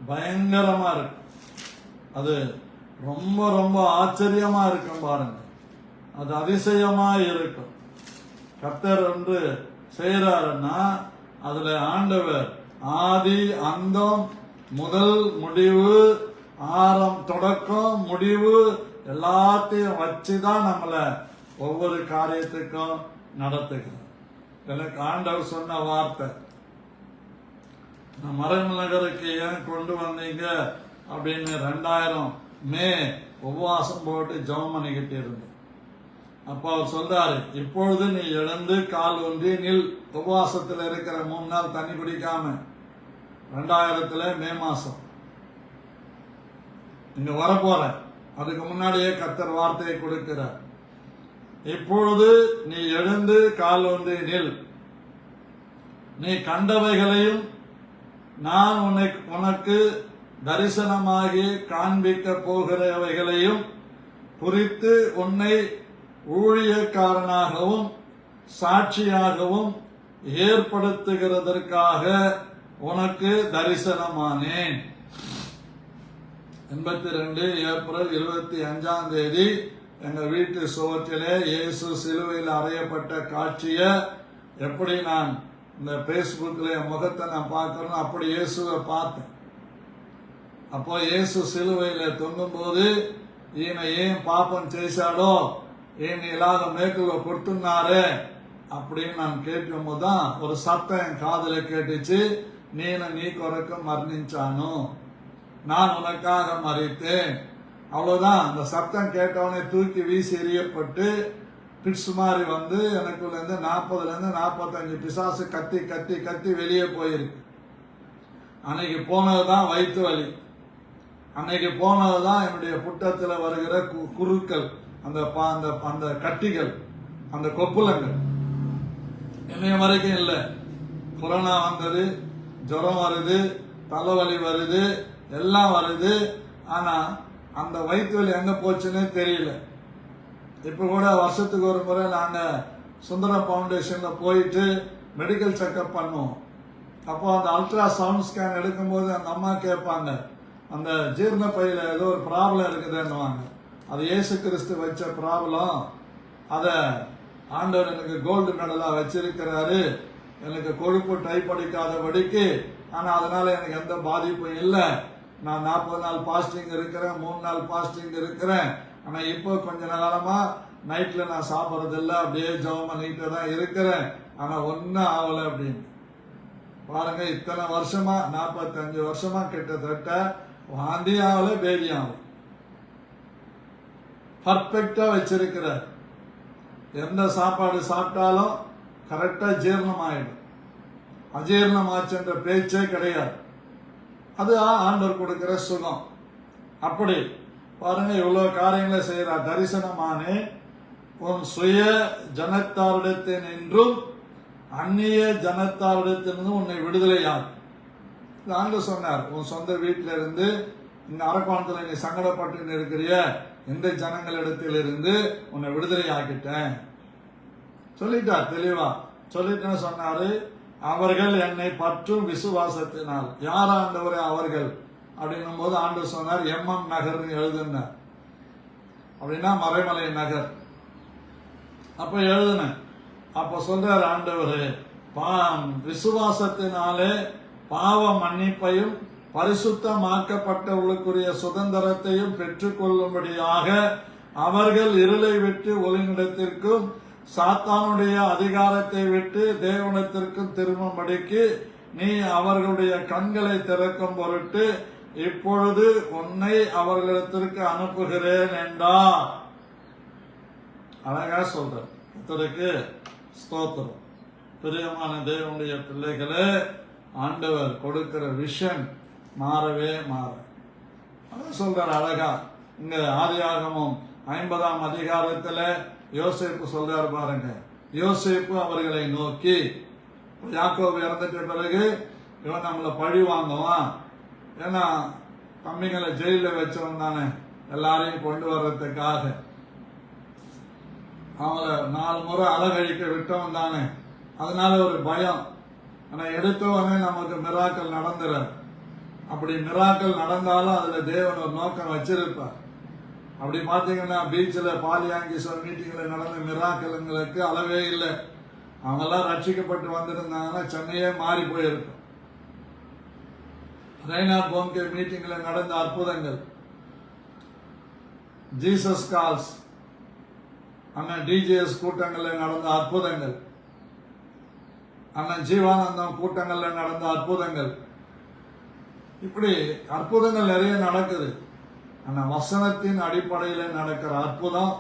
பயங்கரமா இருக்கும். அது ரொம்ப ரொம்ப ஆச்சரியமா இருக்கும். பாருங்க, அது அதிசயமா இருக்கும். கர்த்தர் ஒன்று செய்யறாருன்னா அதுல ஆண்டவர் ஆதி அந்தம், முதல் முடிவு, தொடக்கம் முடிவு எல்லாத்தையும் வச்சுதான் நம்மள ஒவ்வொரு காரியத்துக்கும் நடத்துகிறார். எனக்கு ஆண்டவர் சொன்ன வார்த்தை, நான் மறைமல் நகருக்கு ஏன் கொண்டு வந்தீங்க அப்படின்னு 2000 மே உபவாசம் போட்டு ஜெபம் பண்ணிக்கிட்டு இருந்தேன். அப்ப அவர் சொல்றாரு, இப்பொழுது நீ எழுந்து கால் ஒன்றி நில். உபவாசத்துல இருக்கிற 3 நாள் தண்ணி குடிக்காம 2000 மே மாசம் இங்க வரப்போற. அதுக்கு முன்னாடியே கர்த்தர் வார்த்தையை கொடுக்கிறார். இப்பொழுது நீ எழுந்து கால் ஒன்றி நில். நீ கண்டவைகளையும் நான் உனக்கு தரிசனமாகி காண்பிக்க போகிறவைகளையும் குறித்து உன்னை ஊழியக்காரனாகவும் சாட்சியாகவும் ஏற்படுத்துகிறதற்காக உனக்கு தரிசனமானேன். 82 ஏப்ரல் 25 எங்க வீட்டு சுவற்றிலே இயேசு சிலுவையில் அறையப்பட்ட காட்சிய எப்படி நான் இந்த பேஸ்புக்ல முகத்தை நான் பார்க்கணும், அப்படி இயேசுவை பார்த்தேன். அப்போ இயேசு சிலுவையில தொங்கும் போது ఈయన ఏం పాపం చేశాడో ఈయన ఇలాగ మేకులో కొడుతున్నారు அப்படின்னு நான் கேட்கும் போதுதான் ஒரு சத்தம் என் காதுல கேட்டுச்சு, నేను నీ కొరకు మరణించాను, நான் உனக்காக மரித்தேன். அவ்வளவுதான். அந்த சத்தம் கேட்டவனே தூக்கி வீசி எறியப்பட்டு பிட்ஸ் மாதிரி வந்து எனக்குள்ள இருந்து 40 45 பிசாசு கத்தி கத்தி கத்தி வெளியே போயிருக்கு. அன்னைக்கு போனதுதான் வயிற்று வலி, அன்னைக்கு போனதுதான் என்னுடைய புட்டத்துல வருகிற குருக்கள், அந்த கட்டிகள், அந்த கொப்புளங்கள். என்னைய வரைக்கும் இல்லை. கொரோனா வந்தது, ஜுரம் வருது, தலைவலி வருது, எல்லாம் வருது. ஆனா அந்த வயிற்று வலி எங்க போச்சுன்னே தெரியல. இப்ப கூட வருஷத்துக்கு ஒரு முறை நாங்க சுந்தரம் பவுண்டேஷன்ல போயிட்டு மெடிக்கல் செக்அப் பண்ணுவோம். அப்போ அந்த அல்ட்ரா சவுண்ட் ஸ்கேன் எடுக்கும்போது அந்த அம்மா கேட்பாங்க, அந்த ஜீரண பையில ஏதோ ஒரு ப்ராப்ளம் இருக்குதுன்னுவாங்க. அது இயேசு கிறிஸ்து வச்ச ப்ராப்ளம், அத ஆண்டவர் எனக்கு கோல்டு மெடலா வச்சிருக்கிறாரு, எனக்கு கொழுப்பு டைப் அடிக்காதபடிக்கு. ஆனா அதனால எனக்கு எந்த பாதிப்பும் இல்லை. நான் 40 நாள் பாஸ்டிங் இருக்கிறேன், 3 நாள் பாஸ்டிங் இருக்கிறேன். ஆனா இப்போ கொஞ்ச காலமா நைட்ல நான் சாப்பிட்றது இல்லை, அப்படியே ஜெபம் பண்ணிட்டு தான் இருக்கிறேன். ஆனா ஒன்னும் ஆகல அப்படின்னு. பாருங்க, இத்தனை வருஷமா 45 வருஷமா கிட்டத்தட்ட வாந்தி ஆகல, பேதி ஆகல, பர்ஃபெக்டா வச்சிருக்கிறார். எந்த சாப்பாடு சாப்பிட்டாலும் கரெக்டா ஜீரணம் ஆயிடும். அஜீரணம் ஆச்சுன்ற பேச்சே கிடையாது. அது ஆண்டவர் கொடுக்கிற சுகம். அப்படி பாருங்க, இவ்வளவு காரியங்களை செய்யறார். தரிசனமானே உன் சுய ஜனத்தாரிடத்தில் நின்றும் அந்நிய ஜனத்தாரிடத்திலிருந்து உன்னை விடுதலையாக்கும். ஆண்டவர் சொன்னார், உன் சொந்த வீட்டில இருந்து இந்த அரப்பாணத்துல நீ சங்கடப்பட்டு இருக்கிறிய இந்த ஜனங்களிடத்தில் இருந்து உன்னை விடுதலை ஆக்கிட்டேன் சொல்லிட்டார். தெளிவா சொல்லிட்டேன்னு சொன்னாரு. அவர்கள் என்னை பற்றும் விசுவாசத்தினால். யார் ஆண்டவரே அவர்கள் அப்படின்னும் போது ஆண்டவர் சொன்னார், MM நகர்னு எழுதுனார். அப்படின்னா மறைமலை நகர். அப்ப எழுதுன. அப்ப சொல்றாரு ஆண்டவரே, விசுவாசத்தினாலே பாவ மன்னிப்பையும் பரிசுத்தமாக்கப்பட்டவர்களுக்குரிய சுதந்திரத்தையும் பெற்றுக் கொள்ளும்படியாக அவர்கள் இருளை விட்டு ஒளிநிலத்திற்கும் சாத்தானுடைய அதிகாரத்தை விட்டு தேவனிடத்திற்கும் திரும்பும்படிக்கு நீ அவர்களுடைய கண்களை திறக்கும் பொருட்டு இப்பொழுது உன்னை அவர்களிடத்திற்கு அனுப்புகிறேன் என்றார். அழகா சொல்ற. ஸ்தோத்திரம். பிரியமான தேவனுடைய பிள்ளைகளே, ஆண்டவர் கொடுக்கிற விஷன் மாறவே மாற அதான் சொல்றார் அழகா. இங்க ஆதியாகமம் 50ஆம் அதிகாரத்துல யோசேப்பு சொல்றாரு பாருங்க. யோசேப்பு அவர்களை நோக்கி, யாக்கோபு இறந்துட்ட பிறகு இவன் நம்மளை பழி வாங்குவான், ஏன்னா தம்பிங்களை ஜெயில வச்சவன் தானே, எல்லாரையும் கொண்டு வர்றதுக்காக அவங்கள 4 முறை அலகழிக்க விட்டவன் தானே, அதனால ஒரு பயம். ஆனா எடுத்தவனே நமக்கு மிராக்கள் நடந்துறார். அப்படி மிராக்கள் நடந்தாலும் அதுல தேவன் ஒரு நோக்கம் வச்சிருப்பார். அப்படி பாத்தீங்கன்னா பீச்சில் பாலியாங்கிசம் மீட்டிங்ல நடந்த மிராக்கல்களுக்கு அளவே இல்லை. அவங்கெல்லாம் ரட்சிக்கப்பட்டு வந்திருந்தாங்கன்னா சென்னையே மாறி போயிருக்கும். ரெய்னார்ட் போன்கே மீட்டிங்ல நடந்த அற்புதங்கள், ஜீசஸ் கால்ஸ் அண்ணன் டிஜிஎஸ் கூட்டங்கள்ல நடந்த அற்புதங்கள், அண்ணன் ஜீவானந்தம் கூட்டங்கள்ல நடந்த அற்புதங்கள், இப்படி அற்புதங்கள் நிறைய நடக்குது. ஆனா வசனத்தின் அடிப்படையில நடக்கிற அற்புதம்,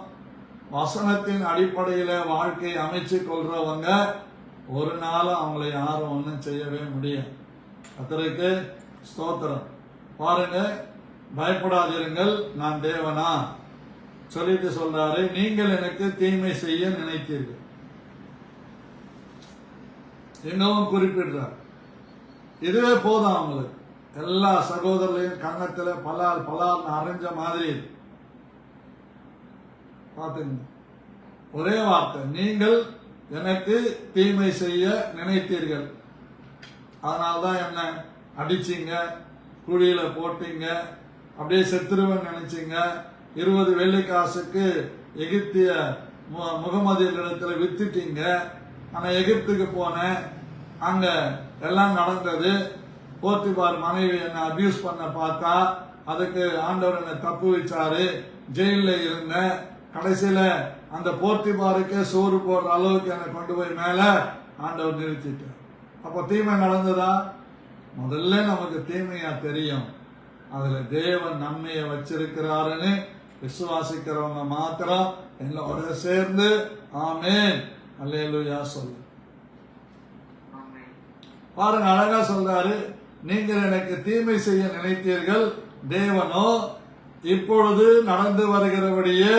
வசனத்தின் அடிப்படையில வாழ்க்கையை அமைச்சு கொள்றவங்க ஒரு நாள் அவங்களை யாரும் ஒன்றும் செய்யவே முடியாது. கர்த்தருக்கு ஸ்தோத்திரம். பாருங்க, பயப்படாதிருங்கள், நான் தேவனா சொல்லிட்டு சொல்றாரு, நீங்கள் எனக்கு தீமை செய்ய நினைத்தீர்கள். இன்னும் குறிப்பிடுறார், இதுவே போதும் அவங்களுக்கு. எல்லா சகோதரர்களையும் கன்னத்துல பலால் பலால் அரைஞ்ச மாதிரி பாத்துங்க. ஒரே வார்த்தை, நீங்கள் எனக்கு தீமை செய்ய நினைத்தீர்கள், அதனால்தான் என்ன அடிச்சீங்க, குழியில போட்டீங்க, அப்படியே செத்துருவன் நினைச்சீங்க, 20 வெள்ளிக்காசுக்கு எகிப்திய முகமதியர்களிடத்துல வித்துட்டீங்க. ஆனா எகிப்துக்கு போனேன், அங்க எல்லாம் நடந்தது. போத்திபார் மனைவி என்ன அபியூஸ் பண்ண பார்த்தா, அதுக்கு ஆண்டவர் என்ன தப்பு வச்சாரு, ஜெயில இருந்த கடைசியில அந்த போத்திபாருக்கே சோறு போடுற அளவுக்கு என்னை கொண்டு போய் மேல ஆண்டவர் நிறுத்திட்டார். அப்போ தீமை நடந்ததா? முதல்ல நமக்கு தீமையா தெரியும், அதுல தேவன் நன்மையை வச்சிருக்கிறாருன்னு விசுவாசிக்கிறவங்க மாத்திரம் என்னோட சேர்ந்து ஆமென் அல்லேலூயா சொல்லு. பாருங்க, அழகா சொல்றாரு, நீங்கள் எனக்கு தீமை செய்ய நினைத்தீர்கள், தேவனோ இப்பொழுது நடந்து வருகிறபடியே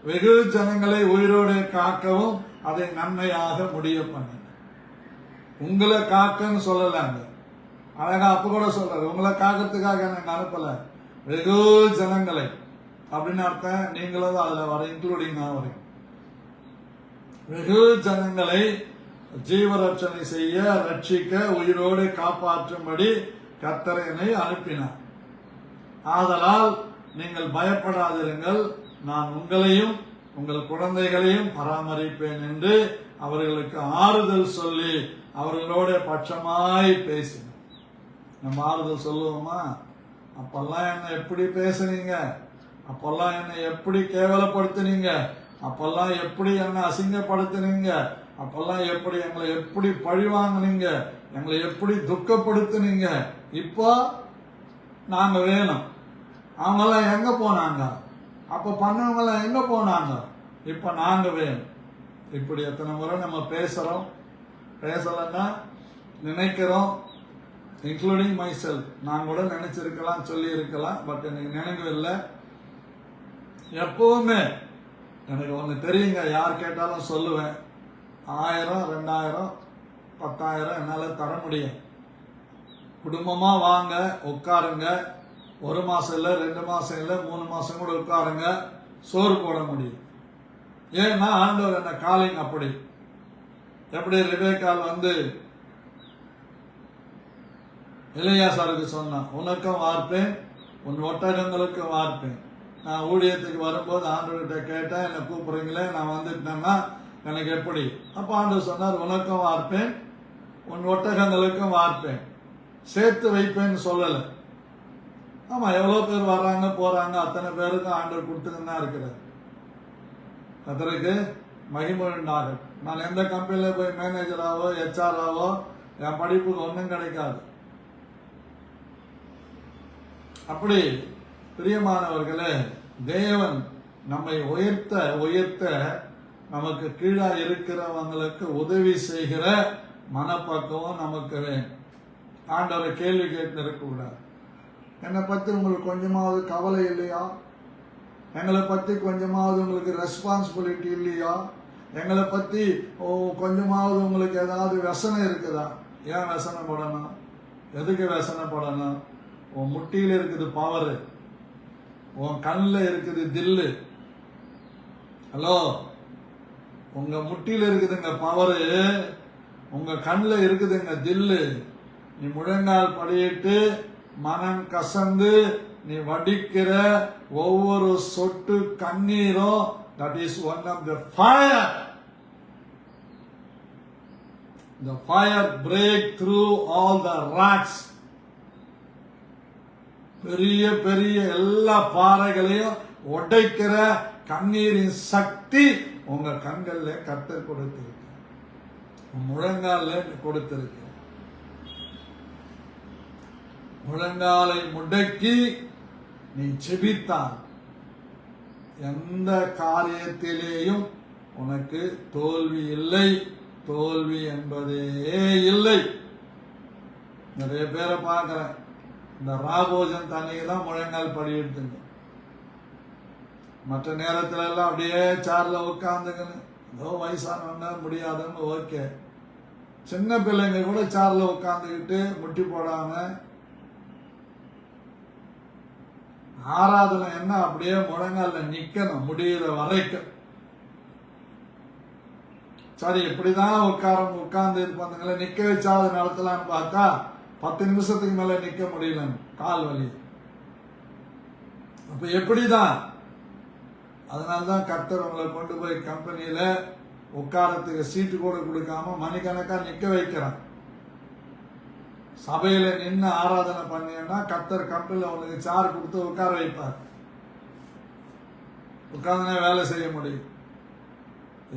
வெகு ஜனங்களை உயிரோடு காக்கவும் அதை நன்மையாக முடிய பண்ண. உங்களை காக்கன்னு சொல்லலாங்க, அழகா அப்ப கூட சொல்றாரு, உங்களை காக்கிறதுக்காக எனக்கு அனுப்பல, வெகு ஜனங்களை அப்படின்னு அர்த்தம். நீங்களும் அதுல வர இன்க்ளூடிங் நான் வரேன். வெகு ஜனங்களை ஜீவரட்சணை செய்ய, ரட்சிக்க, உயிரோடு காப்பாற்றும்படி கர்த்தர் என்னை அனுப்பினார். ஆதலால் நீங்கள் பயப்படாதிருங்கள், நான் உங்களையும் உங்கள் குழந்தைகளையும் பராமரிப்பேன் என்று அவர்களுக்கு ஆறுதல் சொல்லி அவர்களோட பட்சமாய் பேசினார். நம்ம ஆறுதல் சொல்லுவோமா? அப்பெல்லாம் என்ன எப்படி பேசுனீங்க, அப்பெல்லாம் என்ன எப்படி கேவலப்படுத்தினீங்க, அப்பெல்லாம் எப்படி என்ன அசிங்கப்படுத்தினீங்க, அப்பெல்லாம் எப்படி எங்களை எப்படி பழி வாங்கினீங்க, எங்களை எப்படி துக்கப்படுத்தினீங்க, இப்போ நாங்க வேணும். அவங்கெல்லாம் எங்க போனாங்க, அப்ப பண்ணவங்கெல்லாம் எங்க போனாங்க, இப்ப நாங்க வேணும். இப்படி எத்தனை முறை நம்ம பேசுறோம், பேசலன்னா நினைக்கிறோம், இன்க்ளூடிங் மை செல்ஃப். நான் கூட நினைச்சிருக்கலாம், சொல்லி இருக்கலாம், பட் எனக்கு நினைவு இல்லை. எப்பவுமே எனக்கு ஒன்று தெரியுங்க, யார் கேட்டாலும் சொல்லுவேன், 1000, 2000, 10,000 என்னால் தர முடியும். குடும்பமா வாங்க, உட்காருங்க, 1 மாசம் இல்லை, 2 மாசம் இல்லை, 3 மாசம் கூட உட்காருங்க, சோறு போட முடியும். ஏன்னா ஆண்டவர் என்ன காலிங் அப்படி. எப்படி ரெபேக்காள் வந்து எலியாசாருக்கு சொன்னான், உனக்கும் வார்ப்பேன், உன் ஒட்டகங்களுக்கும் வார்ப்பேன். நான் ஊழியத்துக்கு வரும்போது ஆண்டவர்கிட்ட கேட்டேன், என்னை கூப்பிடுறீங்களே, நான் வந்துட்டேன்னா எனக்கு எப்படி? அப்ப ஆண்டவர் சொன்னார், உனக்கும் வார்ப்பேன், உன் ஒட்டகங்களுக்கும் வார்ப்பேன், சேர்த்து வைப்பேன்னு சொல்லல. ஆமா, எவ்வளவு பேர் வர்றாங்க போறாங்க, அத்தனை பேருக்கும் ஆண்டவர் கொடுத்துன்னு தான் இருக்கிறார். கர்த்தருக்கு மகிமை உண்டாகும். நான் எந்த கம்பெனில போய் மேனேஜராவோ HR-ஆவோ என் படிப்புக்கு ஒன்றும் கிடைக்காது. அப்படி பிரியமானவர்களே, தேவன் நம்மை உயர்த்த உயர்த்த நமக்கு கீழா இருக்கிறவங்களுக்கு உதவி செய்கிற மனப்பக்குவம் நமக்கு வேணும். ஆண்டவரை கேள்வி கேட்டு இருக்கக்கூடாது. என்னை பற்றி உங்களுக்கு கொஞ்சமாவது கவலை இல்லையா? எங்களை பற்றி கொஞ்சமாவது உங்களுக்கு ரெஸ்பான்சிபிலிட்டி இல்லையா? எங்களை பற்றி கொஞ்சமாவது உங்களுக்கு ஏதாவது व्यसனம் இருக்குதா? ஏன் व्यसனப்படணும்? எதுக்கு व्यसனப்படணும்? உன் முட்டியில் இருக்குது பவரு, உன் கண்ணில் இருக்குது தில்லு. ஹலோ, உங்க முட்டியில் இருக்குதுங்க பவரு, உங்க கண்ணில் இருக்குதுங்க தில்லு. நீ முழங்கால் படியிட்டு மனம் கசந்து நீ வடிக்கிற ஒவ்வொரு சொட்டு கண்ணீரும் that is one of the fire. The fire break through all the rocks. பெரிய பெரிய எல்லா பாறைகளையும் உடைக்கிற கண்ணீரின் சக்தி உங்க கண்கள்ல கர்த்தர் கொடுத்திருக்கு, முழங்கால கொடுத்திருக்கு. முழங்காலை முடக்கி நீ செபித்தால் எந்த காரியத்திலேயும் உனக்கு தோல்வி இல்லை. தோல்வி என்பதே இல்லை. நிறைய பேரை பார்க்கிறேன், இந்த ராபோஜன் தண்ணிக்கு தான் முழங்கால் படி எடுத்துங்க. மற்ற நேரத்துல எல்லாம் அப்படியே சேர்ல உட்காந்துங்கன்னு ஏதோ வயசானவங்க முடியாதுன்னு ஓகே. சின்ன பிள்ளைங்க கூட சேர்ல உட்காந்துக்கிட்டு முட்டி போடாம ஆராதனை என்ன அப்படியே முழங்கால நிக்கணும் முடிகிற வரைக்கும். சரி, இப்படிதான் உட்கார்ந்து இருப்பாங்களே, நிக்க வச்சாவது நடத்தலான்னு பார்த்தா 10 நிமிஷத்துக்கு மேல நிக்க முடியல, கால் வலி. அப்ப எப்படிதான்? அதனாலதான் கர்த்தர் உங்களை கொண்டு போய் கம்பெனியில உட்காரத்துக்கு சீட்டு கூட கொடுக்காம மணிக்கணக்கா நிக்க வைக்கிறான். சபையில நின்று ஆராதனை பண்ணீங்கன்னா கர்த்தர் கம்பெனியில் அவனுக்கு சேர் கொடுத்து உட்கார வைப்பார். உட்கார்ந்துனே வேலை செய்ய முடியும்.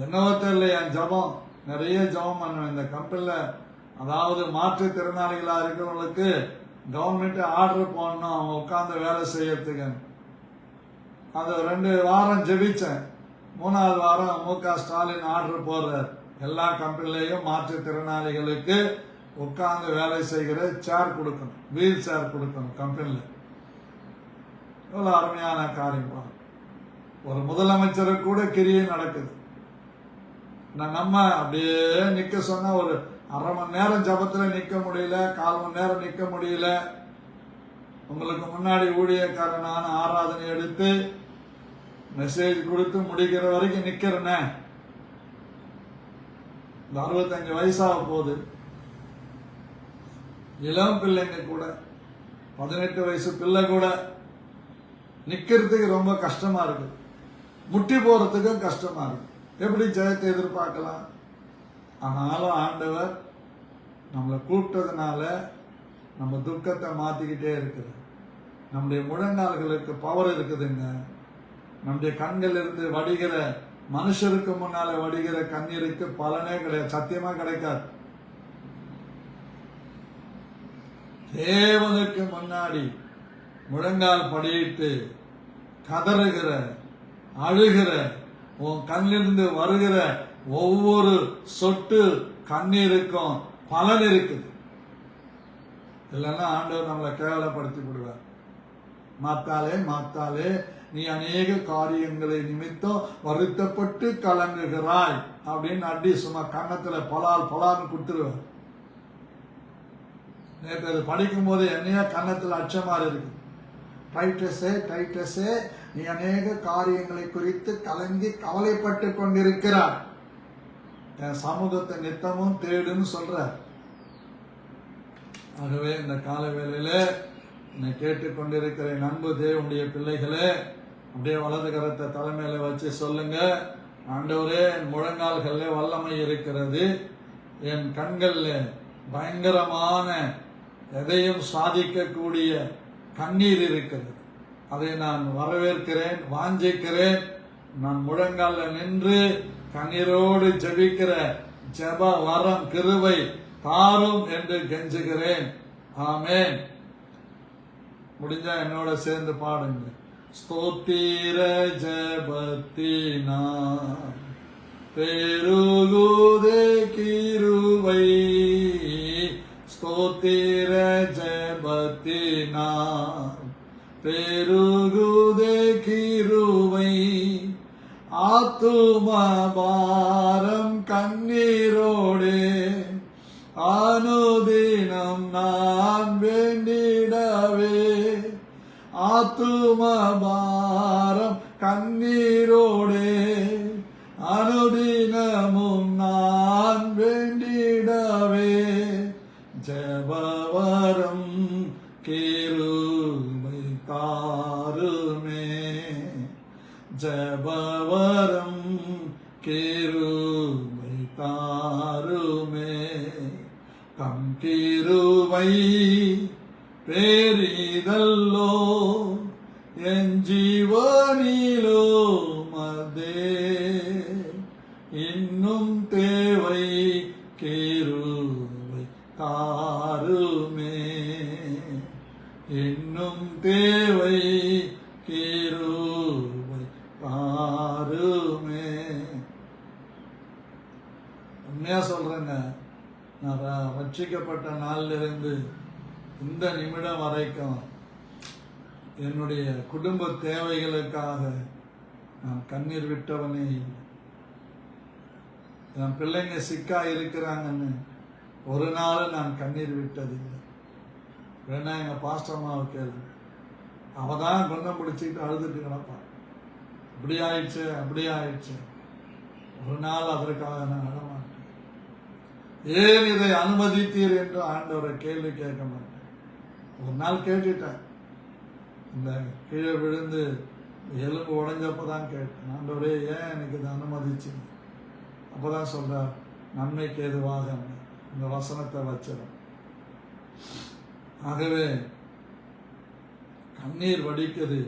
என்னவோ தெரியல, என் ஜபம் நிறைய ஜபம் பண்ணுவேன் இந்த கம்பெனில. அதாவது மாற்றுத்திறனாளிகளா இருக்கிறவங்களுக்கு கவர்மெண்ட் ஆர்டர் போடணும் அவங்க உட்கார்ந்து வேலை செய்யறதுக்கு. அது 2 வாரம் ஜெபிச்சேன். 3வது வாரம் மு.க. ஸ்டாலின் ஆர்டர் போடுறார், எல்லா கம்பெனிலையும் மாற்றுத்திறனாளிகளுக்கு உட்கார்ந்து வேலை செய்கிற சேர் கொடுக்கணும், வீல் சேர் கொடுக்கணும் கம்பெனில. எவ்வளவு அருமையான காரியம். ஒரு முதலமைச்சருக்கு கூட கிரியை நடக்குது. நம்ம அப்படியே நிக்க சொன்னா ஒரு அரை மணி நேரம் ஜபத்துல நிக்க முடியல, 1/4 மணி நேரம் நிக்க முடியல. உங்களுக்கு முன்னாடி ஊழியக்காரனான ஆராதனை எடுத்து மெசேஜ் கொடுத்து முடிக்கிற வரைக்கும் நிக்கிறேன்னு. இந்த 65 வயசாக போகுது. இளம் பிள்ளைங்க கூட 18 வயசு பிள்ளை கூட நிக்கிறதுக்கு ரொம்ப கஷ்டமா இருக்கு, முட்டி போறதுக்கும் கஷ்டமா இருக்கு. எப்படி ஜெயத்தை எதிர்பார்க்கலாம்? ஆனாலும் ஆண்டவர் நம்மளை கூப்பிட்டதுனால நம்ம துக்கத்தை மாத்திக்கிட்டே இருக்குது. நம்முடைய முழங்கால்களுக்கு பவர் இருக்குதுங்க. நம்முடைய கண்கள் இருந்து வடிகிற, மனுஷருக்கு முன்னால வடிகிற கண்ணீருக்கு பலனே கிடையாது, சத்தியமா கிடைக்காது. தேவனுக்கு முன்னாடி முழங்கால் படியிட்டு கதறுகிற, அழுகிற, உன் கண்ணிலிருந்து வருகிற ஒவ்வொரு சொட்டு கண்ணீருக்கும் பலன் இருக்குது. இல்லைன்னா ஆண்டவர் நம்மளை கேவலப்படுத்தி விடுவார். மாத்தாலே நீ அநேக காரியங்களை நிமித்தம் வருத்தப்பட்டு கலங்குகிறாய் அப்படின்னு அடி சும்மா கன்னத்துல பலான்னு கொடுத்துருவார். நேற்று அது படிக்கும் போது என்னையா கன்னத்துல அச்சமா இருக்கு. டைட்டஸே நீ அநேக காரியங்களை குறித்து கலங்கி கவலைப்பட்டு கொண்டிருக்கிறார். என் சமூகத்தை நித்தமும் தேடுன்னு சொல்ற. ஆகவே இந்த கால வேளையில என்னை கேட்டுக்கொண்டிருக்கிற என் அன்பு தேவனுடைய பிள்ளைகளே, அப்படியே வலது கரத்தை தலைமையில வச்சு சொல்லுங்க, ஆண்டவரே என் முழங்கால்கள்ல வல்லமை இருக்கிறது, என் கண்கள்ல பயங்கரமான எதையும் சாதிக்கக்கூடிய கண்ணீர் இருக்கிறது. அதை நான் வரவேற்கிறேன், வாஞ்சிக்கிறேன். நான் முழங்கால நின்று கண்ணீரோடு ஜெபிக்கிற ஜெப வரம் கிருபை தாரும் என்று கெஞ்சுகிறேன். ஆமென். முடிஞ்சா என்னோட சேர்ந்து பாடுங்க. ஸ்தோத்திர ஜெபத்தினா பெருகுதே கிருபை ஸ்தோத்திர ஜெபத்தினார் பெருகுதே கிருபை. ஆத்தும பாரம் கண்ணீரோடே அனுதினம் நான் வேண்டிடவே. ஆத்தும பாரம் கண்ணீரோடே அனுதினமும் நான் வேண்டிடவே. ஜெபவரம் கிருபை தாருமே. ஜெபவரம் கிருபை தாருமே. தம் கிருபை பெரிதல்லோ என் ஜீவனிலோ மதே. இன்னும் தேவை கிருபை தாருமே. இன்னும் தேவை கிருபை தாருமே. உண்மையா சொல்றேங்க, நான் ரட்சிக்கப்பட்ட நாளில் இருந்து இந்த நிமிடம் வரைக்கும் என்னுடைய குடும்ப தேவைகளுக்காக நான் கண்ணீர் விட்டவனே இல்லை. என் பிள்ளைங்க சிக்கா இருக்கிறாங்கன்னு ஒரு நாள் நான் கண்ணீர் விட்டதில்லை. வேணா எங்க பாஸ்டம்மாவை கேளு, அவ தான் கொன்ன பிடிச்சிக்கிட்டு அழுதுட்டு கிடப்பான். இப்படி ஆயிடுச்சு அப்படி ஆயிடுச்சு. ஒரு நாள் அதற்காக நான் அழமாட்டேன். ஏன் இதை அனுமதித்தீர் என்று ஆண்டவரை கேள்வி கேட்க மாட்டேன். ஒரு நாள் கேட்டுட்டேன், இந்த கீழே விழுந்து எலும்பு உடைஞ்சப்பதான் கேட்டேன், ஆண்டவரே ஏன் எனக்கு இதை அனுமதிச்சு? அப்பதான் சொல்றார், நன்மைக்கு எதுவாக இந்த வசனத்தை வச்சிடும். ஆகவே கண்ணீர் வடிக்குது,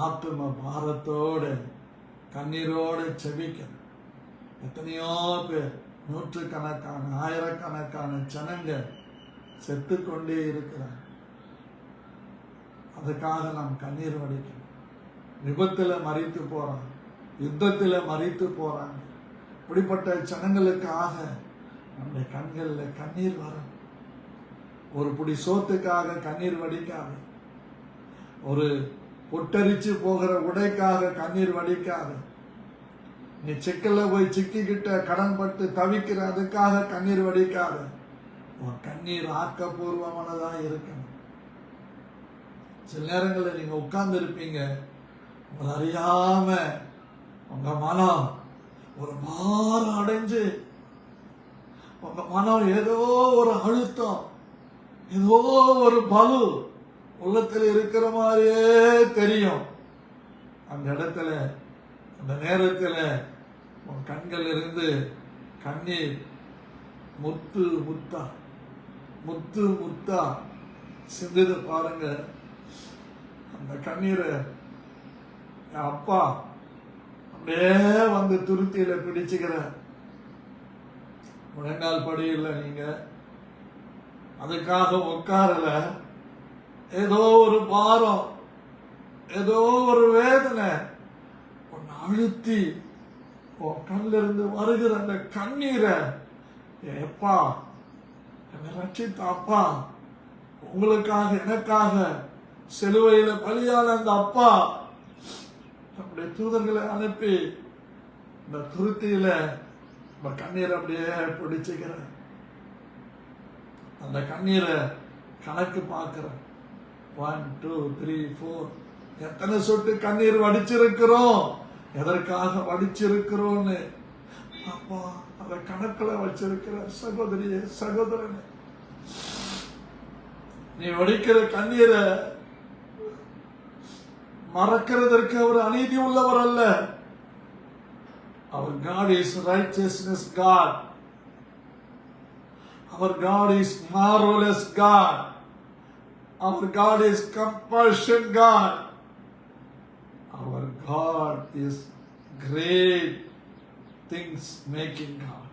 ஆத்தும பாரத்தோட கண்ணீரோட செபிக்கணும். எத்தனையோ பேர், நூற்றுக்கணக்கான ஆயிரக்கணக்கான ஜனங்க செத்துக்கொண்டே இருக்கிறார். அதுக்காக நாம் கண்ணீர் வடிக்கணும். விபத்துல மறித்து போறாங்க, யுத்தத்துல மறித்து போறாங்க. இப்படிப்பட்ட ஜனங்களுக்காக நம்முடைய கண்கள்ல கண்ணீர் வரும். ஒரு புடி சோத்துக்காக கண்ணீர் வடிக்காது. ஒரு பொட்டரிச்சு போகிற உடைக்காக கண்ணீர் வடிக்காது. நீ சிக்கல்ல போய் சிக்கிக்கிட்ட கடன் பட்டு தவிக்கிற அதுக்காக கண்ணீர் வடிக்காது. உன் கண்ணீர் ஆக்கப்பூர்வமானதா இருக்கணும். சில நேரங்களில் நீங்க உட்கார்ந்து இருப்பீங்க, உங்களை அறியாம உங்க மனம் ஒரு பாரம் அடைஞ்சு, உங்க மனம் ஏதோ ஒரு அழுத்தம், ஏதோ ஒரு பலு உள்ளத்தில் இருக்கிற மாதிரியே தெரியும். அந்த இடத்துல, அந்த நேரத்தில் உன் கண்கள் இருந்து கண்ணீர் முத்து முத்தா முத்து முத்தா சிந்துது பாருங்க. அந்த கண்ணீரை அப்பா அப்படியே வந்து துருத்தியில பிடிச்சுக்கிற. முழங்கால் படியில நீங்க அதுக்காக உட்காரல, ஏதோ ஒரு பாரம், ஏதோ ஒரு வேதனை உன்னை அழுத்தி உன் கண்ணில் இருந்து வருகிற அந்த கண்ணீரை, எப்பா என்னை ரட்சித்த அப்பா, உங்களுக்காக எனக்காக சிலுவையில பலியான அந்த அப்பா நம்முடைய தூதர்களை அனுப்பி இந்த துருத்தியில நம்ம கண்ணீரை அப்படியே பிடிச்சுக்கிற. அந்த கண்ணீரை கணக்கு பார்க்கிறேன். 1 2 3 4 எத்தனை சொட்டு கண்ணீர் வடிச்சிருக்கிறோம், எதற்காக வடிச்சிருக்கிறோம்னு அப்பா அத கணக்குல வச்சிருக்கிற சகோதரியே சகோதரனே, நீ வடிக்கிற கண்ணீரை மறக்கிறதற்கு அவர் அநீதி உள்ளவர் அல்ல. Our God is righteousness God. Our God is marvelous God. Our God is compassion God. Our God is great things making God.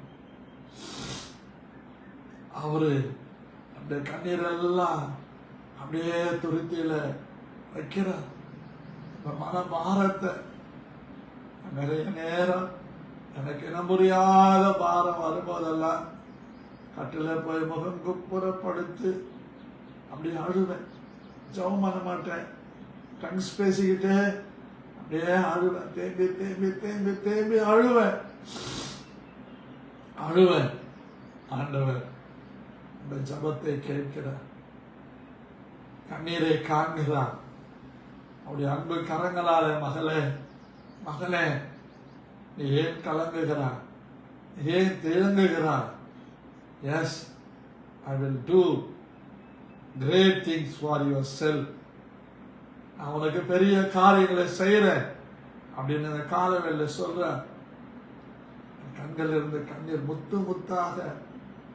அவரு அந்த கண்ணீரெல்லாம் அப்படியே துருத்தியில வைக்கிறார். மன பாரத்தை நிறைய நேரம் எனக்கு இனம் புரியாத பாரம் வரும்போதெல்லாம் கட்டில போய் முகம் குப்புற படுத்து அப்படி அழுவேன். ஜெபம் பண்ண மாட்டேன், டங்ஸ் பேசிக்கிட்டு அப்படியே அழுவேன். தேம்பி தேம்பி தேம்பி தேம்பி அழுவேன். ஆண்டவர் இந்த ஜபத்தை கேட்கிறார், கண்ணீரை காண்கிறார். அவருடைய அன்பு கரங்களாலே மகளே நீ ஏன் கலங்குகிறாய், ஏன் தேங்குகிறாய்? Yes, I will do great things for yourself. நான் உனக்கு பெரிய காரியங்களை செய்யறேன் அப்படின்னு அந்த காலவேளை சொல்ற. கண்கள் இருந்து கண்ணீர் முத்து முத்தாக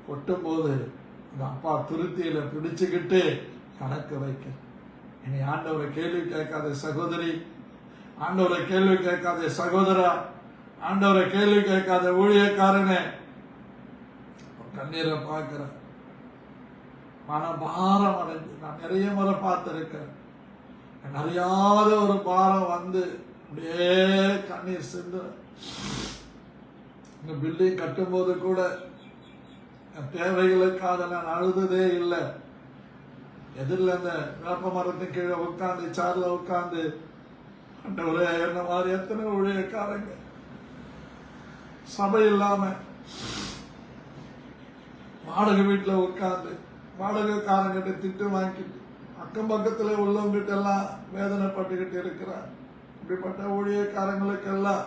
கொட்டும் போது அந்த அப்பா துருத்தியில பிடிச்சுக்கிட்டு கணக்கு வைக்க. இனி ஆண்டவரை கேள்வி கேட்காத சகோதரி, ஆண்டவரை கேள்வி கேட்காத சகோதரா, ஆண்டவரை கேள்வி கேட்காத ஊழியக்காரனே, கண்ணீரை பார்க்கிற மனபாரம் அடைஞ்சு நான் நிறைய முறை பார்த்திருக்கிறேன். அறியாத ஒரு பாரம் வந்து அப்படியே கண்ணீர் சிந்து. இந்த பில்டிங் கட்டும் போது கூட தேவைகளுக்காக நான் அழுததே இல்லை. எதிரில் அந்த வேப்ப மரத்தின் கீழே உட்காந்து சேர்ல உட்காந்து ஆண்டவரே என்ன மாதிரி எத்தனை ஊழியக்காரங்க சபை இல்லாம வாடகை வீட்டுல உட்காந்து வாடகைக்காரங்கிட்ட திட்டு வாங்கிட்டு அக்கம் பக்கத்துல உள்ளவங்கிட்ட எல்லாம் வேதனைப்பட்டுக்கிட்டு இருக்கிறார். இப்படிப்பட்ட ஊழியக்காரங்களுக்கெல்லாம்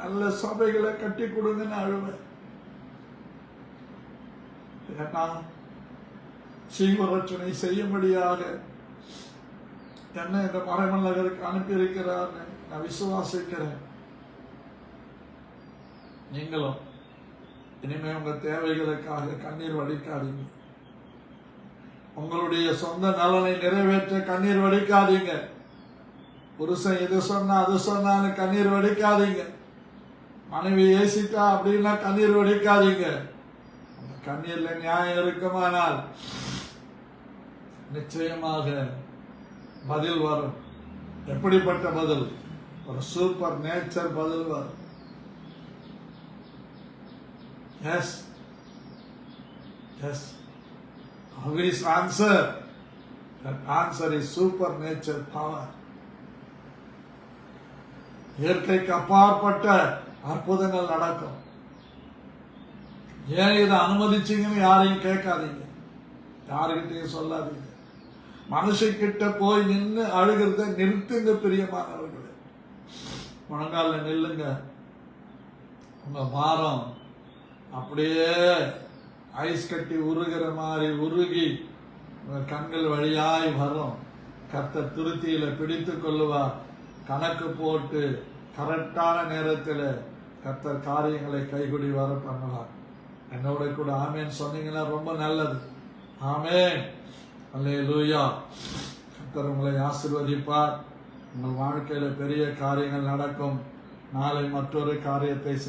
நல்ல சபைகளை கட்டி கொடுங்கன்னு அழுவேன். ஏன்னா சீவரட்சணை செய்யும்படியாக என்ன இந்த மறைமல் நகருக்கு அனுப்பி இருக்கிறார் நான் விசுவாசிக்கிறேன். நீங்களும் இனிமே உங்க தேவைகளுக்காக கண்ணீர் வடிக்காதீங்க. உங்களுடைய சொந்த நலனை நிறைவேற்ற கண்ணீர் வடிக்காதீங்க. புருஷன் இது சொன்னா அது சொன்னான்னு கண்ணீர் வடிக்காதீங்க. மனைவி ஏசிட்டா அப்படின்னா கண்ணீர் வடிக்காதீங்க. அந்த கண்ணீர்ல நியாயம் இருக்குமானால் நிச்சயமாக பதில் வரும். எப்படிப்பட்ட பதில்? ஒரு சூப்பர் நேச்சர் பதில் வரும். Yes. How is answer? That answer is supernatural power. இயற்கைக்கு அப்பாற்பட்ட அற்புதங்கள் நடக்கும். ஏன் இதை அனுமதிச்சீங்கன்னு யாரையும் கேட்காதீங்க, யாருக்கிட்டையும் சொல்லாதீங்க. மனுஷக்கிட்ட போய் நின்று அழுகிறத நிறுத்துங்க பிரியமானவர்களே. முழங்கால நில்லுங்க. உங்க பாரம் அப்படியே ஐஸ் கட்டி உருகிற மாதிரி உருகி கண்கள் வழியாய் வரும். கர்த்தர் துருத்தியில பிடித்து கொள்ளுவார். கணக்கு போட்டு கரெக்டான நேரத்தில் கர்த்தர் காரியங்களை கைகுடி வர பண்ணுவார். என்னோட கூட ஆமேன் சொன்னீங்கன்னா ரொம்ப நல்லது. ஆமேன். அல்லேலூயா. கர்த்தர் உங்களை ஆசீர்வதிப்பார். உங்கள் வாழ்க்கையில பெரிய காரியங்கள் நடக்கும். நாளை மற்றொரு காரியத்தை